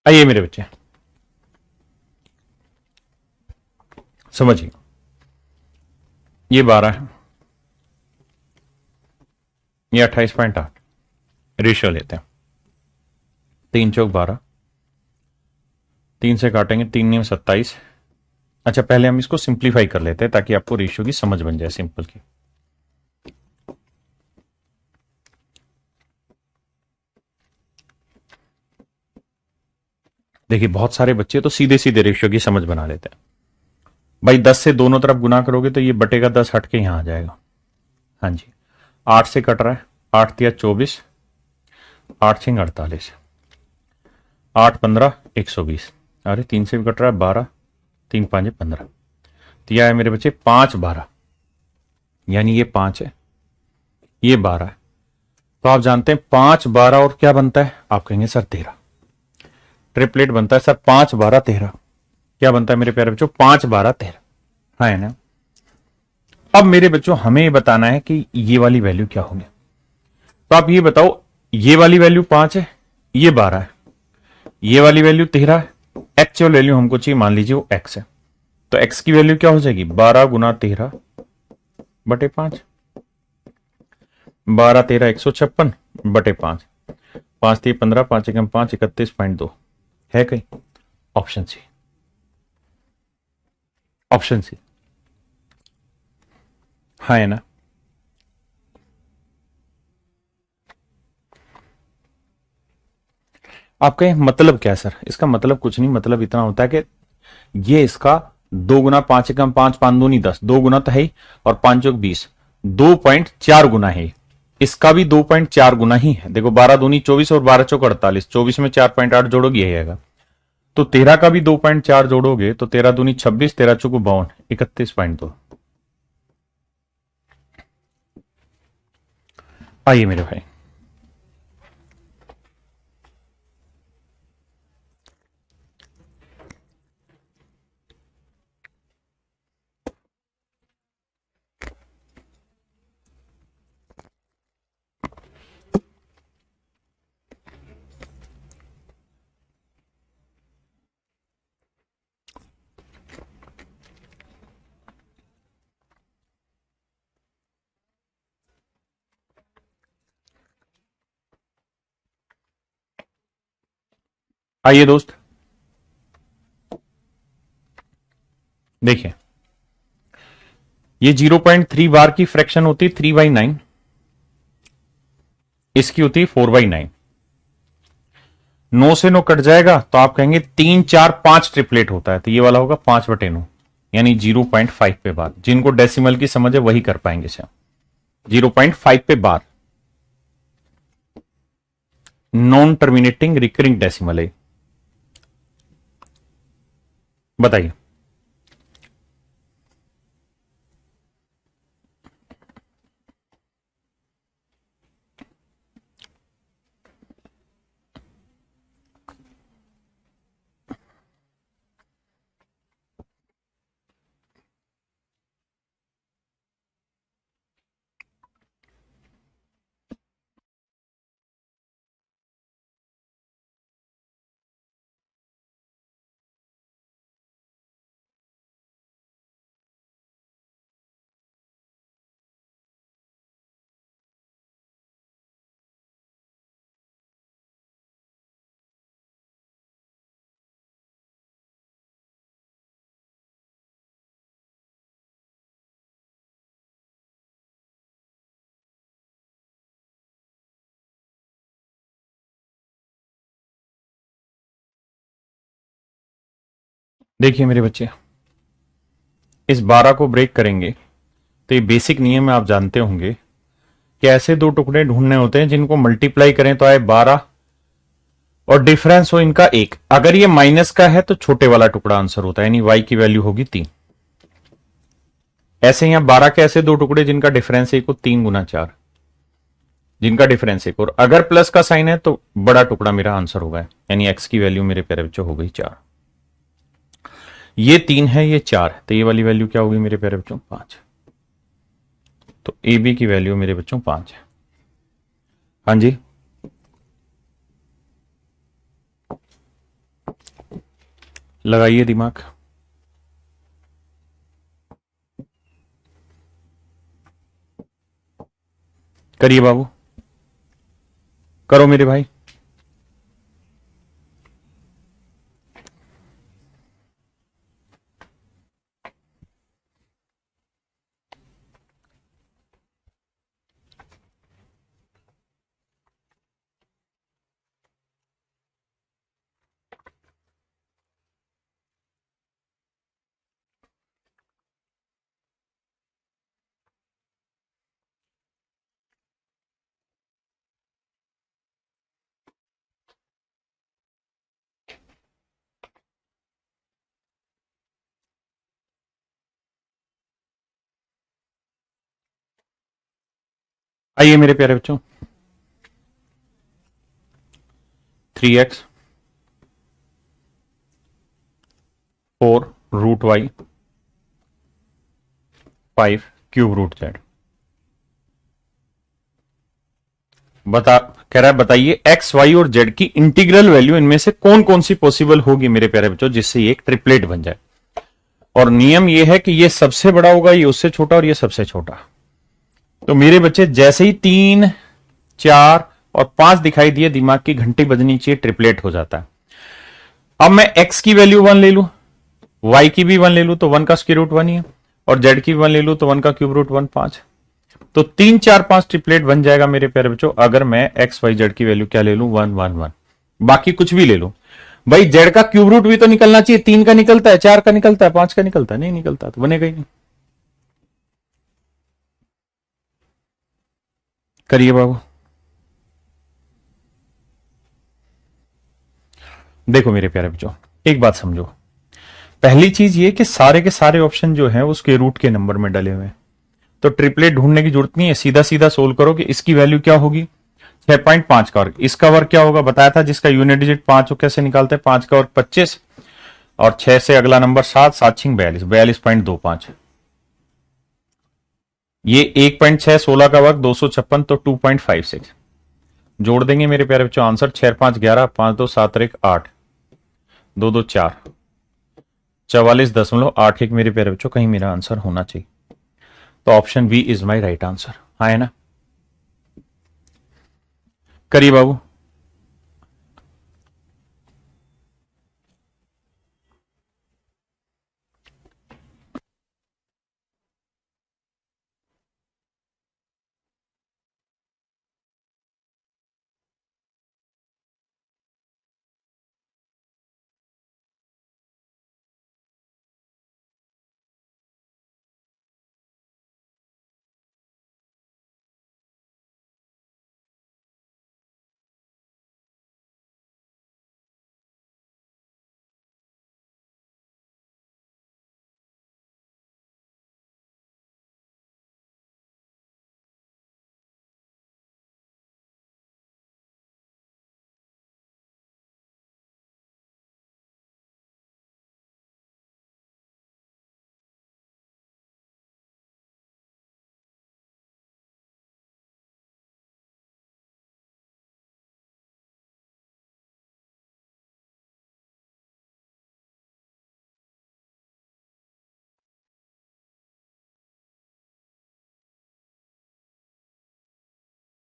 आइए मेरे बच्चे, समझिए। ये 12 है, ये 28.8। रेशियो लेते हैं। 3 चौक 12, 3 से काटेंगे, 3 नियम 27। अच्छा, पहले हम इसको सिंप्लीफाई कर लेते हैं ताकि आपको रेशियो की समझ बन जाए, सिंपल की। देखिए, बहुत सारे बच्चे तो सीधे सीधे रेशियो की समझ बना लेते हैं। भाई 10 से दोनों तरफ गुना करोगे तो ये बटेगा 10 हट के यहां आ जाएगा। हाँ जी। 8 से कट रहा है, 8 तिया 24, 8 छिंग 48, 8 15 120। अरे 3 से भी कट रहा है, 12, 3 5 15। तिया है मेरे बच्चे 5 12, यानी ये 5 है, ये 12 है। तो आप जानते हैं 5 12 और क्या बनता है? आप कहेंगे सर 13। ट्रिपलेट बनता है सर 5 12 13। क्या बनता है मेरे प्यारे बच्चों? 5 12 13। है ना? अब मेरे बच्चों हमें ये बताना है कि ये वाली वैल्यू क्या होगी। तो आप ये बताओ, ये वाली वैल्यू 5 है, ये 12 है, ये वाली वैल्यू 13 है। एक्चुअल वैल्यू हमको चाहिए, मान लीजिए वो एक्स है। तो एक्स की वैल्यू क्या हो जाएगी? 12 गुना 13 बटे 5। 12 13 156 बटे 5। 5 3 15, 5 एकम 5, 31.2। है कहीं? Option C, option C. हाँ है ना? आप कहें मतलब क्या है सर? इसका मतलब कुछ नहीं, मतलब इतना होता है कि ये इसका 2 गुना 5 एकम 5, 5 दूनी 10, 2 गुना तो है ही, और 5 चौक 20, 2.4 गुना है। इसका भी 2.4 गुना ही है। देखो 12 दूनी 24 और 12 चौक 48, 24 में 4.8 जोड़ोगे यही आएगा। तो 13 का भी 2.4 जोड़ोगे तो 13 दूनी 26, 13 चौक 52, 31.2। आइए मेरे भाई, आइए दोस्त, देखिए ये 0.3 बार की फ्रैक्शन होती है 3/9, इसकी होती है 4/9। 9 से 9 कट जाएगा तो आप कहेंगे 3 4 5 ट्रिपलेट होता है, तो ये वाला होगा 5/9, यानी 0.5 पे बार। जिनको डेसिमल की समझ है वही कर पाएंगे सर। 0.5 पे बार, नॉन टर्मिनेटिंग रिकरिंग डेसिमल है। बताइए। देखिए मेरे बच्चे, इस 12 को ब्रेक करेंगे तो ये बेसिक नियम आप जानते होंगे कि ऐसे दो टुकड़े ढूंढने होते हैं जिनको मल्टीप्लाई करें तो आए 12 और डिफरेंस हो इनका 1। अगर ये माइनस का है तो छोटे वाला टुकड़ा आंसर होता है, यानी y की वैल्यू होगी 3। ऐसे यहां 12 के ऐसे दो टुकड़े जिनका डिफरेंस 1 हो, 3 गुना 4, जिनका डिफरेंस 1, और अगर प्लस का साइन है तो बड़ा टुकड़ा मेरा आंसर होगा, यानी x की वैल्यू मेरे प्यारे बच्चों हो गई 4। ये 3 है, ये 4 है, तो ये वाली वैल्यू क्या होगी मेरे प्यारे बच्चों? 5। तो ए बी की वैल्यू मेरे बच्चों 5 है। हाँ जी, लगाइए दिमाग। करिए बाबू, करो मेरे भाई। आइए मेरे प्यारे बच्चों, 3x 4 root y 5 cube root z. बता, कह रहा है बताइए एक्स वाई और जेड की इंटीग्रल वैल्यू इनमें से कौन कौन सी पॉसिबल होगी मेरे प्यारे बच्चों, जिससे ये एक ट्रिपलेट बन जाए। और नियम ये है कि ये सबसे बड़ा होगा, ये उससे छोटा, और ये सबसे छोटा। तो मेरे बच्चे जैसे ही 3, 4 और 5 दिखाई दिए, दिमाग की घंटी बजनी चाहिए, ट्रिपलेट हो जाता है। अब मैं x की वैल्यू 1 ले लू, y की भी 1 ले लू तो 1 का स्क्वायर रूट 1 ही है, और z की भी 1 ले लू तो 1 का क्यूब रूट 1 5। तो 3, 4, 5 ट्रिपलेट बन जाएगा मेरे प्यारे बच्चों, अगर मैं x y z की वैल्यू क्या ले लू? 1 1 1। बाकी कुछ भी ले लू भाई, z का क्यूब रूट भी तो निकलना चाहिए। 3 का निकलता है, 4 का निकलता है, 5 का निकलता है, नहीं निकलता तो बनेगा ही नहीं। करिए बाबू। देखो मेरे प्यारे बच्चों, एक बात समझो। पहली चीज ये कि सारे के सारे ऑप्शन जो है उसके रूट के नंबर में डले हुए हैं, तो ट्रिपलेट ढूंढने की जरूरत नहीं है। सीधा सीधा सोल्व करो कि इसकी वैल्यू क्या होगी, 6.5 का वर्ग। इसका वर्ग क्या होगा बताया था, जिसका यूनिट डिजिट 5 हो, कैसे निकालते हैं? 5 का वर्ग 25, और 6 से अगला नंबर 7, 7 छिंग 42, 42.25। ये 1.6, 16 का वर्ग 256, तो 2.56। जोड़ देंगे मेरे प्यारे बच्चों, आंसर 6 5 11, 5 2 7 1 8, 2 2 4, 44.81 मेरे प्यारे बच्चों, कहीं मेरा आंसर होना चाहिए। तो option B is my right answer. हाँ है ना? करिए बाबू।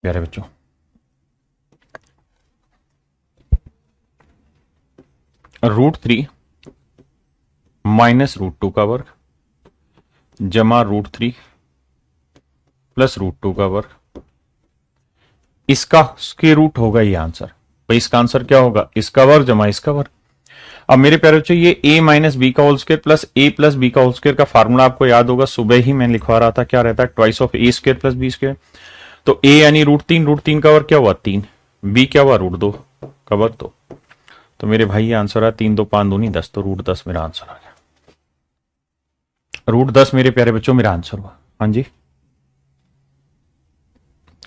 प्यारे बच्चों, √3 माइनस √2 का वर्ग जमा √3 प्लस √2 का वर्ग, इसका स्क्वायर रूट होगा ये आंसर। भाई इसका आंसर क्या होगा? इसका वर्ग जमा इसका वर्ग। अब मेरे प्यारे बच्चों ये a माइनस बी का whole square plus a plus b का होल स्क्वायर का फार्मूला आपको याद होगा, सुबह ही मैं लिखवा रहा था, क्या रहता है, twice of a square plus b square. तो a यानी रूट तीन का वर्ग क्या हुआ 3, b क्या हुआ √2 का वर्ग 2। तो मेरे भाई ये आंसर है 3 2 5 दूनी 10, तो √10 मेरा आंसर आ गया। √10 मेरे प्यारे बच्चों मेरा आंसर हुआ। हाँ जी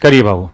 करिए बाबू।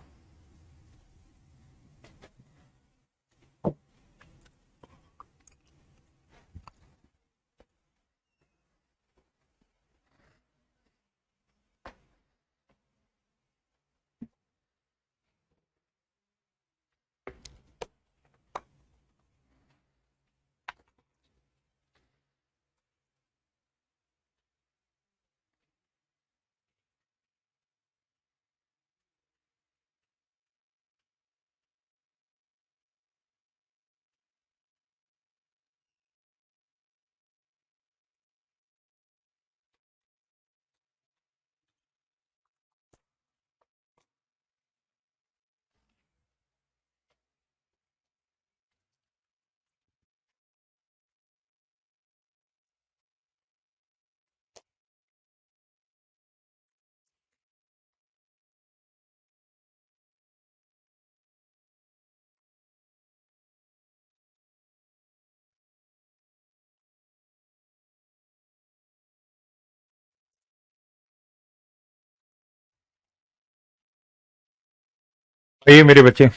ये मेरे बच्चे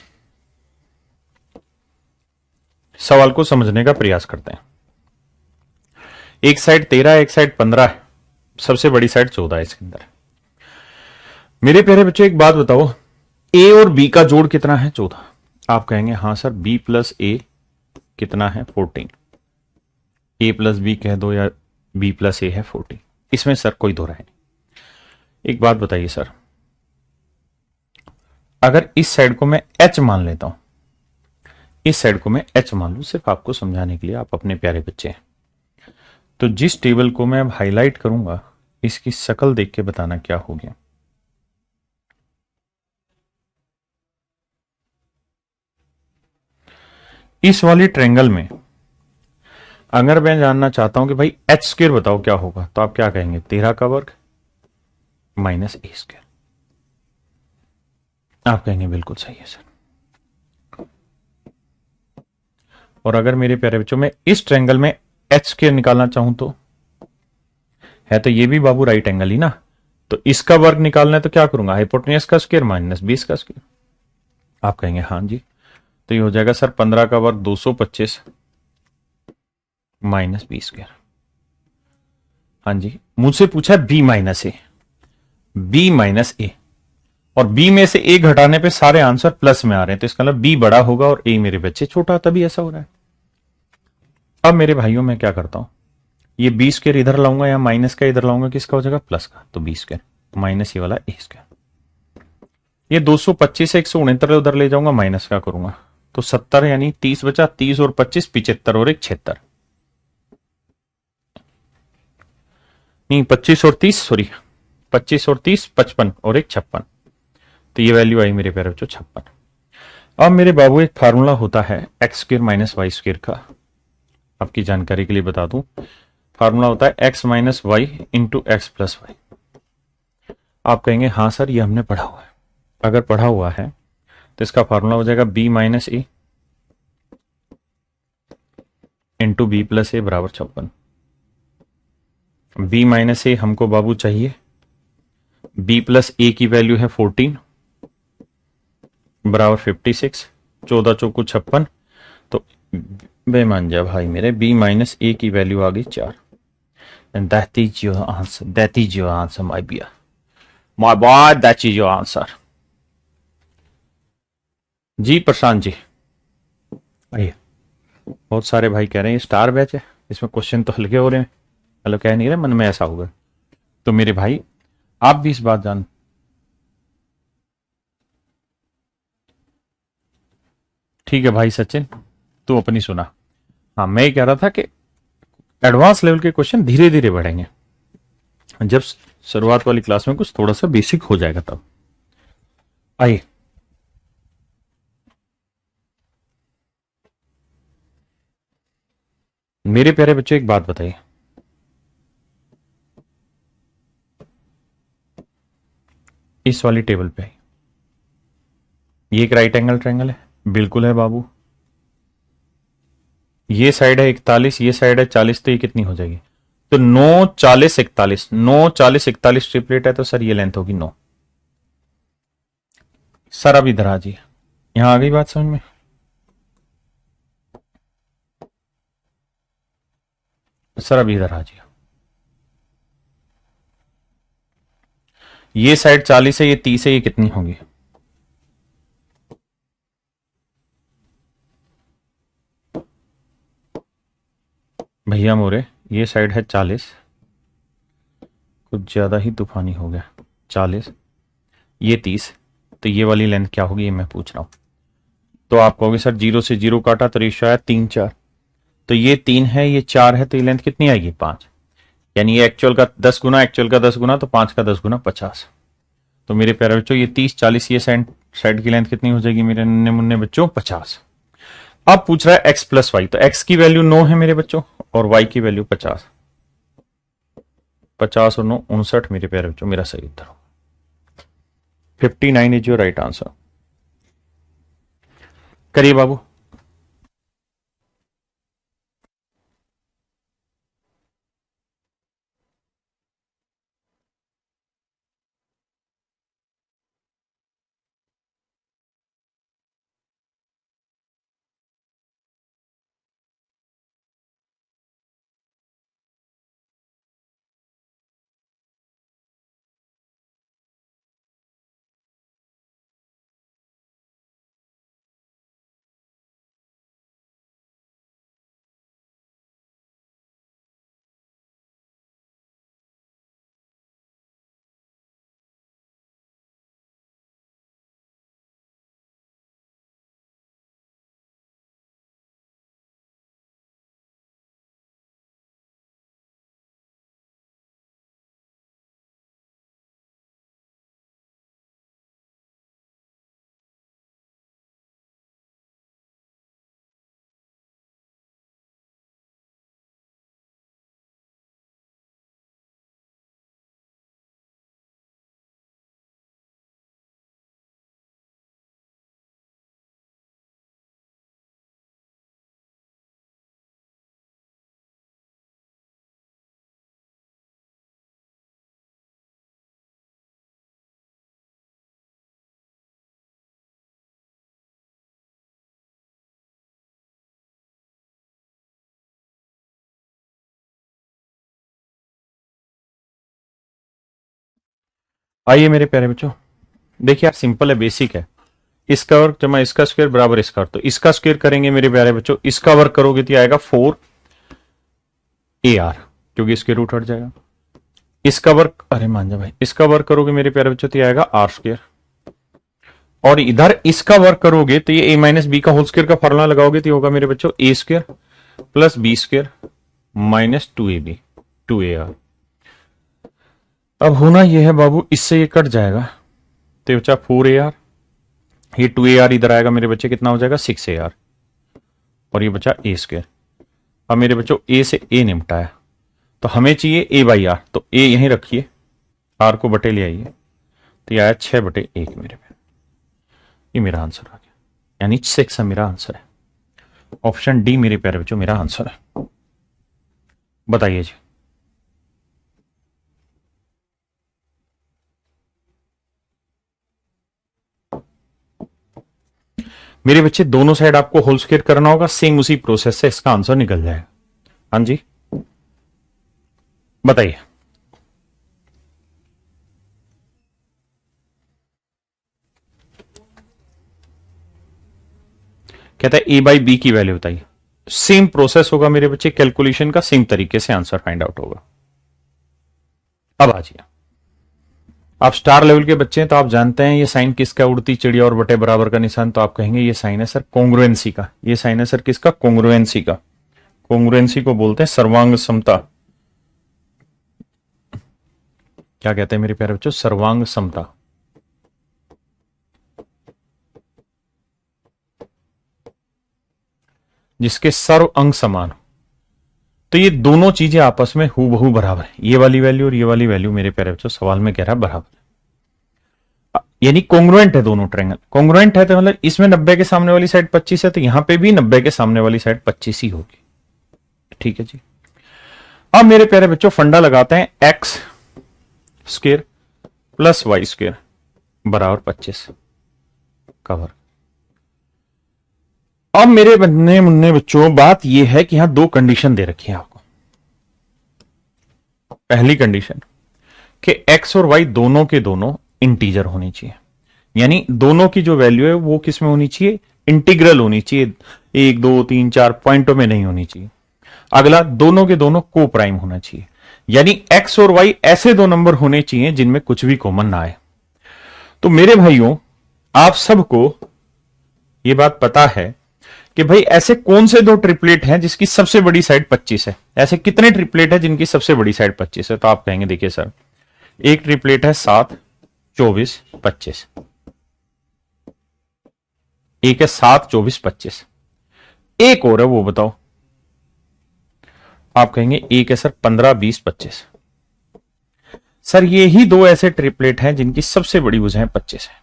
सवाल को समझने का प्रयास करते हैं। एक साइड 13 एक साइड 15 है, सबसे बड़ी साइड 14 है इसके अंदर। मेरे प्यारे बच्चे एक बात बताओ, ए और बी का जोड़ कितना है 14। आप कहेंगे हाँ सर बी प्लस ए कितना है 14, ए प्लस बी कह दो या बी प्लस ए है 14, इसमें सर कोई दो राय नहीं। एक बात बताइए सर, अगर इस साइड को मैं एच मान लेता हूं, इस साइड को मैं एच मान लू, सिर्फ आपको समझाने के लिए, आप अपने प्यारे बच्चे हैं, तो जिस टेबल को मैं अब हाईलाइट करूंगा इसकी शक्ल देख के बताना क्या हो गया। इस वाली ट्रायंगल में अगर मैं जानना चाहता हूं कि भाई एच स्क्वायर बताओ क्या होगा, तो आप क्या कहेंगे 13 का वर्ग माइनस ए स्क्वायर। आप कहेंगे बिल्कुल सही है सर। और अगर मेरे प्यारे बच्चों में इस ट्रायंगल में एच स्क्वायर निकालना चाहूं तो है तो ये भी बाबू राइट एंगल ही ना, तो इसका वर्ग निकालना है तो क्या करूंगा हाइपोटेन्यूज का स्क्वायर माइनस 20 का स्क्वायर। आप कहेंगे हाँ जी, तो ये हो जाएगा सर 15 का वर्ग 225 माइनस 20 स्क्वायर। हाँ जी मुझसे पूछा बी माइनस ए, बी माइनस ए, और बी में से ए घटाने पे सारे आंसर प्लस में आ रहे हैं, तो इसका मतलब बी बड़ा होगा और ए मेरे बच्चे छोटा, तभी ऐसा हो रहा है। अब मेरे भाइयों मैं क्या करता हूं, ये बी स्क्वायर इधर लाऊंगा या माइनस का इधर लाऊंगा, किसका हो जाएगा प्लस का, तो बी स्क्वायर माइनस ये वाला ए स्क्वायर। ये 225 से 169 उधर ले जाऊंगा, माइनस का करूंगा तो 70 यानी 30 बचा, 30 और 25 75 और एक 76, नहीं 25 और 30 सॉरी 25 और 30 55 और एक 56, तो ये वैल्यू आई मेरे प्यारे बच्चों 56। अब मेरे बाबू एक फार्मूला होता है x square minus y square का, आपकी जानकारी के लिए बता दूं, फार्मूला होता है x minus y into x plus y. आप कहेंगे हाँ सर ये हमने पढ़ा हुआ है, अगर पढ़ा हुआ है तो इसका फार्मूला हो जाएगा बी माइनस ए इंटू बी प्लस ए बराबर 56। बी माइनस ए हमको बाबू चाहिए, बी प्लस ए की वैल्यू है 14 बराबर 56, 14 चौको 56, तो बेमान जा भाई मेरे बी माइनस ए की वैल्यू आ गई 4, and that is your answer, that is your answer my dear, my boy, that is your answer. जी प्रशांत जी आइए। बहुत सारे भाई कह रहे हैं ये स्टार बैच है, इसमें क्वेश्चन तो हल्के हो रहे हैं, मतलब कह नहीं रहे मन में ऐसा होगा, तो मेरे भाई आप भी इस बात जान, ठीक है भाई सचिन तू अपनी सुना। हाँ मैं ये कह रहा था कि एडवांस लेवल के क्वेश्चन धीरे धीरे बढ़ेंगे, जब शुरुआत वाली क्लास में कुछ थोड़ा सा बेसिक हो जाएगा तब। आइए मेरे प्यारे बच्चों एक बात बताइए, इस वाली टेबल पे ये एक राइट एंगल ट्रायंगल है, बिल्कुल है बाबू। ये साइड है 41, ये साइड है 40, तो ये कितनी हो जाएगी? तो 9 40 41, 9 40 41 ट्रिपलेट है, तो सर ये लेंथ होगी 9। सर अब इधर आ जाइए, यहां आ गई बात समझ में? सर अब इधर आ जाइए, ये साइड 40 है, ये 30 है, ये कितनी होगी? भैया मोरे, ये साइड है 40, कुछ ज्यादा ही तूफानी हो गया, 40, ये 30, तो ये वाली लेंथ क्या होगी, ये मैं पूछ रहा हूं। तो आप कहोगे सर 0 से 0 काटा तो रेशियो आया 3 4, तो ये 3 है, ये 4 है, तो ये लेंथ कितनी आएगी? 5। यानी ये एक्चुअल का 10 गुना, एक्चुअल का 10 गुना, तो 5 का 10 गुना 50। तो मेरे प्यारे बच्चों ये 30 40, ये साइड साइड की लेंथ कितनी हो जाएगी मेरे नन्हे मुन्ने बच्चों? 50। अब पूछ रहा है x प्लस वाई, तो x की वैल्यू 9 है मेरे बच्चों, और y की वैल्यू 50। 50 और 9 59 मेरे प्यारे बच्चों, मेरा सही उत्तर हो। 59 इज योर राइट आंसर। करिए बाबू। आइए मेरे प्यारे बच्चों, देखिए यार सिंपल है, बेसिक है। इसका वर्ग जमा इसका स्क्वायर बराबर इसका वर्ग, तो इसका स्क्वायर करेंगे मेरे प्यारे बच्चों, इसका वर्ग करोगे तो आएगा 4 AR, क्योंकि इसके रूट हट जाएगा। इसका वर्ग, अरे मान जा भाई, इसका वर्ग करोगे मेरे प्यारे बच्चों तो आएगा R स्क्वायर, और इधर इसका वर्ग करोगे तो ये a माइनस बी का होल स्क्वायर का फॉर्मूला लगाओगे तो होगा मेरे बच्चों a square plus b square minus 2AB 2AR। अब होना यह है बाबू, इससे ये कट जाएगा, तो बच्चा 4AR, ये 2AR इधर आएगा मेरे बच्चे, कितना हो जाएगा 6AR, और ये बचा a स्क्वायर। अब मेरे बच्चों a से a निपटा है, तो हमें चाहिए a/r, तो a यहीं रखिए, r को बटे ले आइए, तो ये आया 6/1 मेरे पे। ये मेरा आंसर आ गया, यानी 6 मेरा आंसर है। ऑप्शन डी मेरे प्यारे बच्चों मेरा आंसर है। बताइए जी। मेरे बच्चे दोनों साइड आपको होल स्क्वायर करना होगा, सेम उसी प्रोसेस से इसका आंसर निकल जाएगा। हाँ जी बताइए। कहता है a/b की वैल्यू बताइए। सेम प्रोसेस होगा मेरे बच्चे, कैलकुलेशन का सेम तरीके से आंसर फाइंड आउट होगा। अब आ जाइए, आप स्टार लेवल के बच्चे हैं तो आप जानते हैं ये साइन किसका, उड़ती चिड़िया और बटे बराबर का निशान, तो आप कहेंगे ये साइन है सर कॉन्ग्रुएंसी का। ये साइन है सर किसका? कॉन्ग्रुएंसी का। कॉन्ग्रुएंसी को बोलते हैं सर्वांग समता। क्या कहते हैं मेरे प्यारे बच्चों? सर्वांग समता। जिसके सर्व अंग समान हो। तो ये दोनों चीजें आपस में हूबहू बराबर है, ये वाली वैल्यू और ये वाली वैल्यू मेरे प्यारे बच्चों सवाल में कह रहा है बराबर है, यानी कॉन्ग्रुएंट है दोनों ट्रायंगल। कॉन्ग्रुएंट है तो मतलब इसमें 90 के सामने वाली साइड 25 है, तो यहां पे भी 90 के सामने वाली साइड 25 ही होगी। ठीक है जी। अब मेरे प्यारे बच्चों फंडा लगाते हैं, x square plus y square बराबर 25 का वर्ग। अब मेरे बनने मुन्ने बच्चों बात यह है कि यहां दो कंडीशन दे रखी है आपको। पहली कंडीशन कि x और y दोनों के दोनों इंटीजर होनी चाहिए, यानी दोनों की जो वैल्यू है वो किस में होनी चाहिए, इंटीग्रल होनी चाहिए, 1 2 3 4 पॉइंटों में नहीं होनी चाहिए। अगला, दोनों के दोनों को प्राइम होना चाहिए, यानी x और y ऐसे दो नंबर होने चाहिए जिनमें कुछ भी कॉमन ना आए। तो मेरे भाइयों आप सबको यह बात पता है कि भाई ऐसे कौन से दो ट्रिपलेट हैं जिसकी सबसे बड़ी साइड 25 है, ऐसे कितने ट्रिपलेट है जिनकी सबसे बड़ी साइड 25 है। तो आप कहेंगे देखिए सर, एक ट्रिपलेट है 7 24 25, एक है 7 24 25, एक और है वो बताओ। आप कहेंगे एक है सर 15 20 25। सर ये ही दो ऐसे ट्रिपलेट हैं जिनकी सबसे बड़ी भुजाएं 25 है।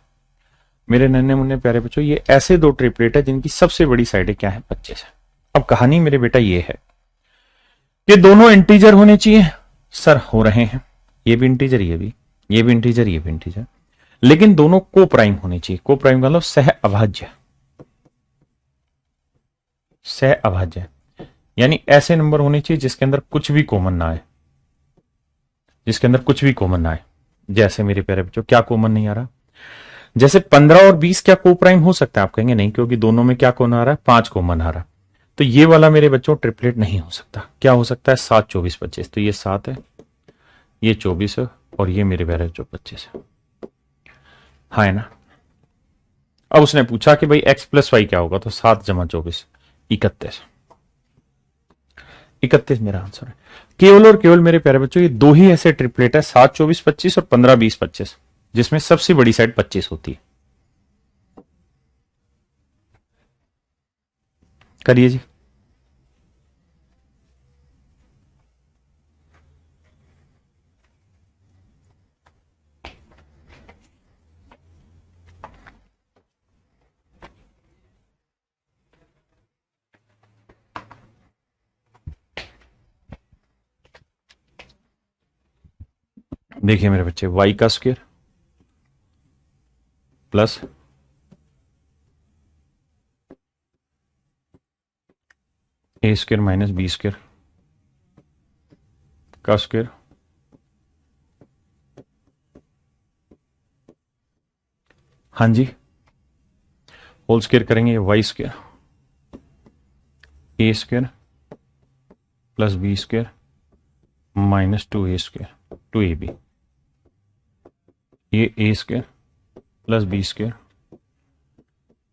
मेरे नन्हे मुन्ने प्यारे बच्चों, ये ऐसे दो ट्रिपलेट है जिनकी सबसे बड़ी साइड क्या है 25 है। अब कहानी मेरे बेटा ये है कि दोनों इंटीजर होने चाहिए, सर हो रहे हैं, ये भी इंटीजर ये भी इंटीजर ये भी इंटीजर, लेकिन दोनों को प्राइम होने चाहिए। को प्राइम मतलब सह अभाज्य, सह अभाज्य यानी ऐसे नंबर होने चाहिए जिसके अंदर कुछ भी कॉमन ना आए, जिसके अंदर कुछ भी कॉमन ना आए। जैसे मेरे प्यारे बच्चों क्या कॉमन नहीं आ रहा, जैसे 15 और 20 क्या को प्राइम हो सकता है? आप कहेंगे नहीं, क्योंकि दोनों में क्या कौन आ रहा है, 5 कॉमन आ रहा है। तो ये वाला मेरे बच्चों ट्रिपलेट नहीं हो सकता। क्या हो सकता है? 7 24 25। तो ये 7 है, ये 24 है और ये मेरे प्यारे बच्चों 25 है। हाँ है ना। अब उसने पूछा कि भाई x प्लस वाई क्या होगा, तो 7 जमा 24 31, 31 मेरा आंसर है। केवल और केवल मेरे प्यारे बच्चों ये दो ही ऐसे ट्रिपलेट है, 7 24 25 और 15 20 25, जिसमें सबसे बड़ी साइड 25 होती है। करिए जी। देखिए मेरे बच्चे, y का square plus a square minus b square का स्क्वायर हाँ जी, होल स्क्वायर करेंगे y square a square plus b square minus 2a square 2ab, ये a square plus b square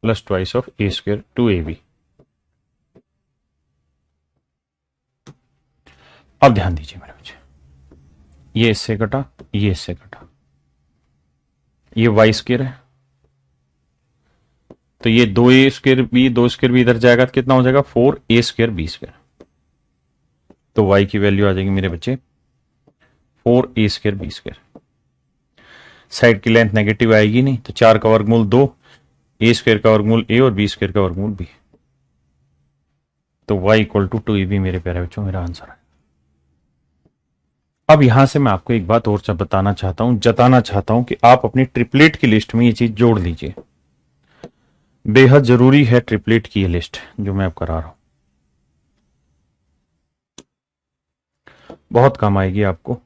plus twice of a square 2ab। अब ध्यान दीजिए मेरे बच्चे, ये इससे कटा, ये इससे कटा, ये वाई स्क्वायर है, तो ये 2a स्क्वायर भी 2 स्क्वायर भी इधर जाएगा तो कितना हो जाएगा 4a स्क्वायर बी स्क्वायर। तो y की वैल्यू आ जाएगी मेरे बच्चे 4a square b square. Side की लेंथ नेगेटिव आएगी नहीं, तो 4 का वर्गमूल 2, ए स्क्वायर का वर्गमूल a और बी स्क्वायर का वर्गमूल b, तो y इक्वल टू 2ab मेरे प्यारे बच्चों मेरा आंसर है। अब यहां से मैं आपको एक बात और बताना चाहता हूं, जताना चाहता हूं कि आप अपनी ट्रिपलेट की लिस्ट में ये चीज जोड़ लीजिए। बेहद जरूरी है ट्रिपलेट की ये लिस्ट जो मैं अब करा रहा हूं, बहुत काम आएगी आपको।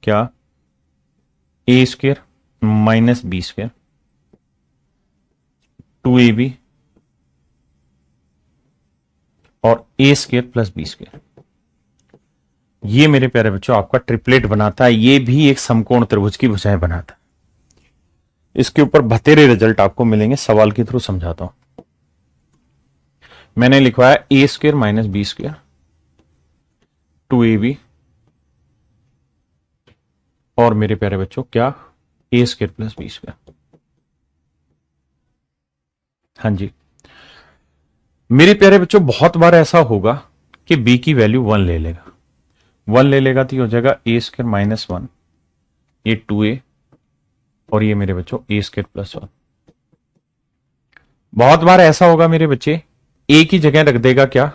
क्या? A square minus b square 2ab और a square plus b square, ये मेरे प्यारे बच्चों आपका ट्रिपलेट बनाता है। ये भी एक समकोण त्रिभुज की भुजाएं बनाता है। इसके ऊपर बतेरे रिजल्ट आपको मिलेंगे, सवाल के थ्रू समझाता हूं। मैंने लिखवाया a square minus b square 2ab और मेरे प्यारे बच्चों क्या a square plus b square. हाँ जी मेरे प्यारे बच्चों, बहुत बार ऐसा होगा कि बी की वैल्यू 1 ले लेगा। 1 ले लेगा तो ये हो जाएगा ए स्क्र माइनस 1, ये 2a, और ये मेरे बच्चों ए स्क्र प्लस 1। बहुत बार ऐसा होगा मेरे बच्चे, ए की जगह रख देगा क्या,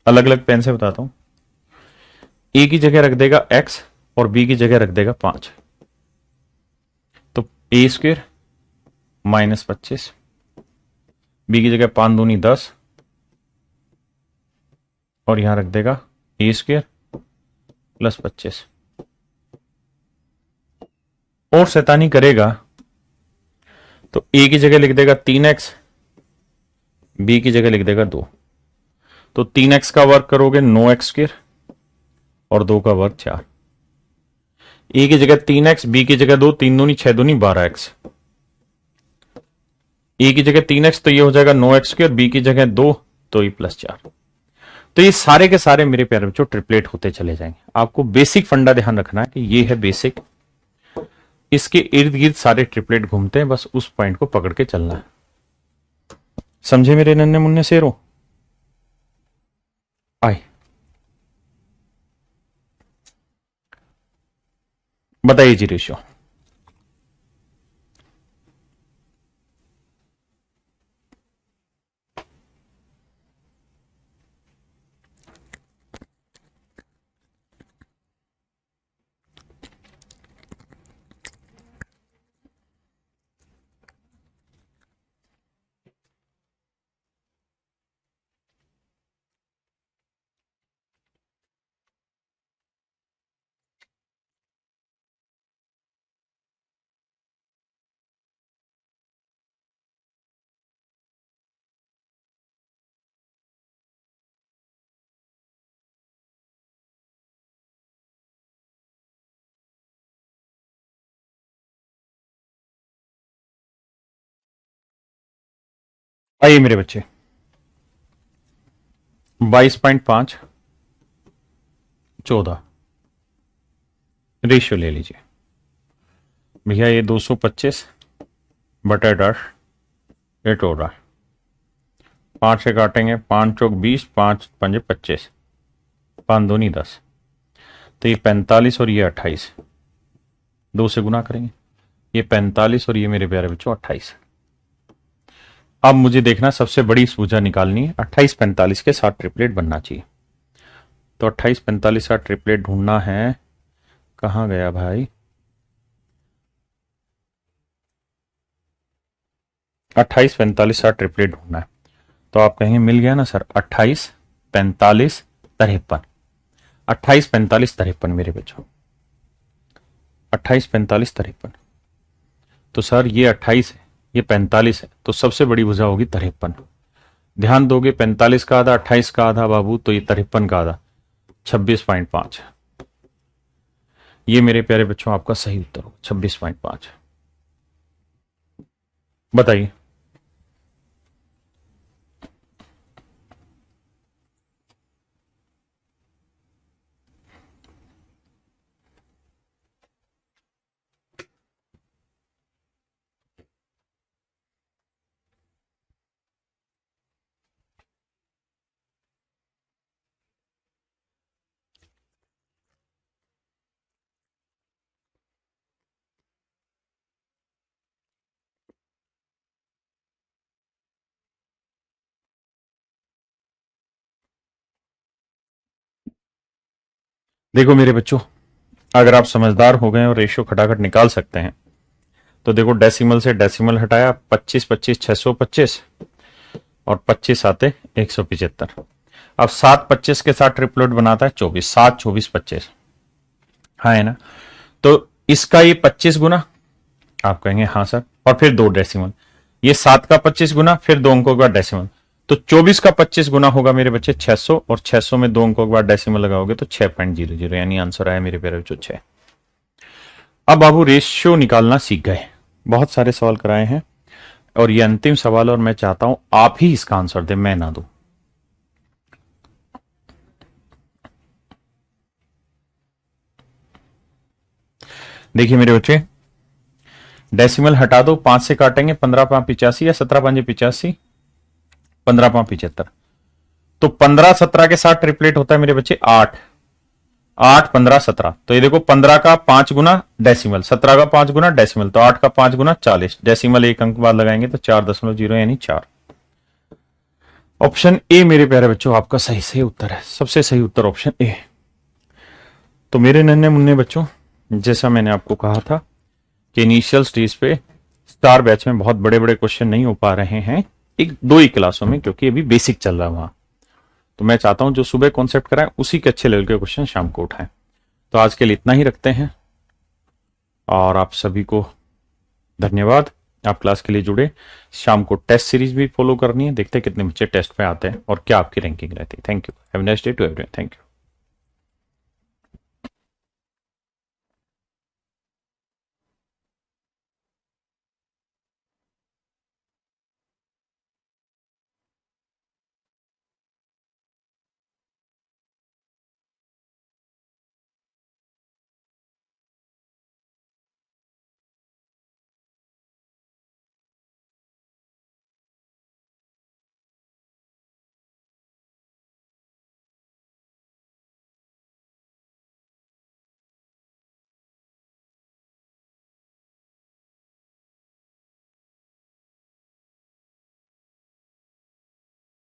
अलग अलग पेन से बताता हूं, ए की जगह रख देगा x और बी की जगह रख देगा 5, तो ए स्क्र माइनस 25, बी की जगह 5 दूनी 10, और यहां रख देगा ए स्क्र प्लस 25। और शैतानी करेगा तो ए की जगह लिख देगा 3x, बी की जगह लिख देगा 2, तो 3x का वर्ग करोगे 9x स्क्र और 2 का वर्ग 4। ए की जगह 3x, बी की जगह 2, 3 दूनी 6 दूनी 12x, ए की जगह 3x तो ये हो जाएगा 9x स्क्र, बी की जगह 2 तो ये प्लस 4। तो ये सारे के सारे मेरे प्यारे बच्चों ट्रिपलेट होते चले जाएंगे। आपको बेसिक फंडा ध्यान रखना है कि ये है बेसिक, इसके इर्द गिर्द सारे ट्रिपलेट घूमते हैं, बस उस पॉइंट को पकड़ के चलना है। समझे मेरे नन्हे मुन्ने शेरों? आए बताइए जी रेशियो। आइए मेरे बच्चे, 22.5 14 रेशियो ले लीजिए भैया। ये 225 बटा 10 ये 14, 5 से काटेंगे, 5 चौक 20, 5 पंजे 25, 5 दूनी 10, तो ये 45 और ये 28, 2 से गुना करेंगे, ये 45 और ये मेरे प्यारे बच्चों 28। अब मुझे देखना सबसे बड़ी भुजा निकालनी है, 28 45 के साथ ट्रिपलेट बनना चाहिए। तो 28 45 का ट्रिपलेट ढूंढना है, कहां गया भाई, 28 45 का ट्रिपलेट ढूंढना है। तो आप कहेंगे मिल गया ना सर, 28 45 53, 28 45 53 मेरे बच्चों, 28 45 53। तो सर ये 28 है, ये 45 है, तो सबसे बड़ी भुजा होगी 53। ध्यान दोगे 45 का आधा 28 का आधा बाबू, तो ये 53 का आधा 26.5। ये मेरे प्यारे बच्चों आपका सही उत्तर होगा 26.5। बताइए। देखो मेरे बच्चों, अगर आप समझदार हो गए और रेशियो खटाखट निकाल सकते हैं तो देखो, डेसिमल से डेसिमल हटाया, 25 25 625 और 25 आते 175। अब 7 25 के साथ ट्रिपलेट बनाता है 24, 7 24 25, हाँ है ना। तो इसका ये 25 गुना, आप कहेंगे हाँ सर, और फिर 2 डेसिमल, ये 7 का 25 गुना, फिर 2 अंकों के बाद डेसिमल, तो 24 का 25 गुना होगा मेरे बच्चे 600, और 600 में 2 अंकों के बाद डेसिमल लगाओगे तो 6.00, यानी आंसर आया मेरे प्यारे बच्चों 6। अब बाबू रेशियो निकालना सीख गए, बहुत सारे सवाल कराए हैं, और ये अंतिम सवाल, और मैं चाहता हूं आप ही इसका आंसर दें, मैं ना दूं। देखिए मेरे बच्चे, डेसिमल हटा दो, 5 से काटेंगे, 15 5 85 या 17 5 85, 15 5 75, तो 15 17 के साथ ट्रिपलेट होता है मेरे बच्चे 8, 8 15 17। तो ये देखो 15 का 5 गुना डेसिमल, 17 का 5 गुना डेसिमल, तो 8 का 5 गुना 40, डेसिमल एक अंक बाद लगाएंगे तो 4.0 यानी 4। ऑप्शन ए मेरे प्यारे बच्चों आपका सही उत्तर है, सबसे सही उत्तर ऑप्शन ए। तो मेरे नन्हे मुन्ने बच्चों, जैसा मैंने आपको कहा था कि इनिशियल स्टेज पे स्टार बैच में बहुत बड़े बड़े क्वेश्चन नहीं हो पा रहे हैं, एक दो ही क्लासों में, क्योंकि अभी बेसिक चल रहा है वहां। तो मैं चाहता हूं जो सुबह कॉन्सेप्ट कराएं उसी के अच्छे लेवल के क्वेश्चन शाम को उठाएं। तो आज के लिए इतना ही रखते हैं और आप सभी को धन्यवाद, आप क्लास के लिए जुड़े। शाम को टेस्ट सीरीज भी फॉलो करनी है, देखते हैं कितने बच्चे टेस्ट पे आते हैं और क्या आपकी रैंकिंग रहती है। Thank you, have a nice day to everyone, thank you.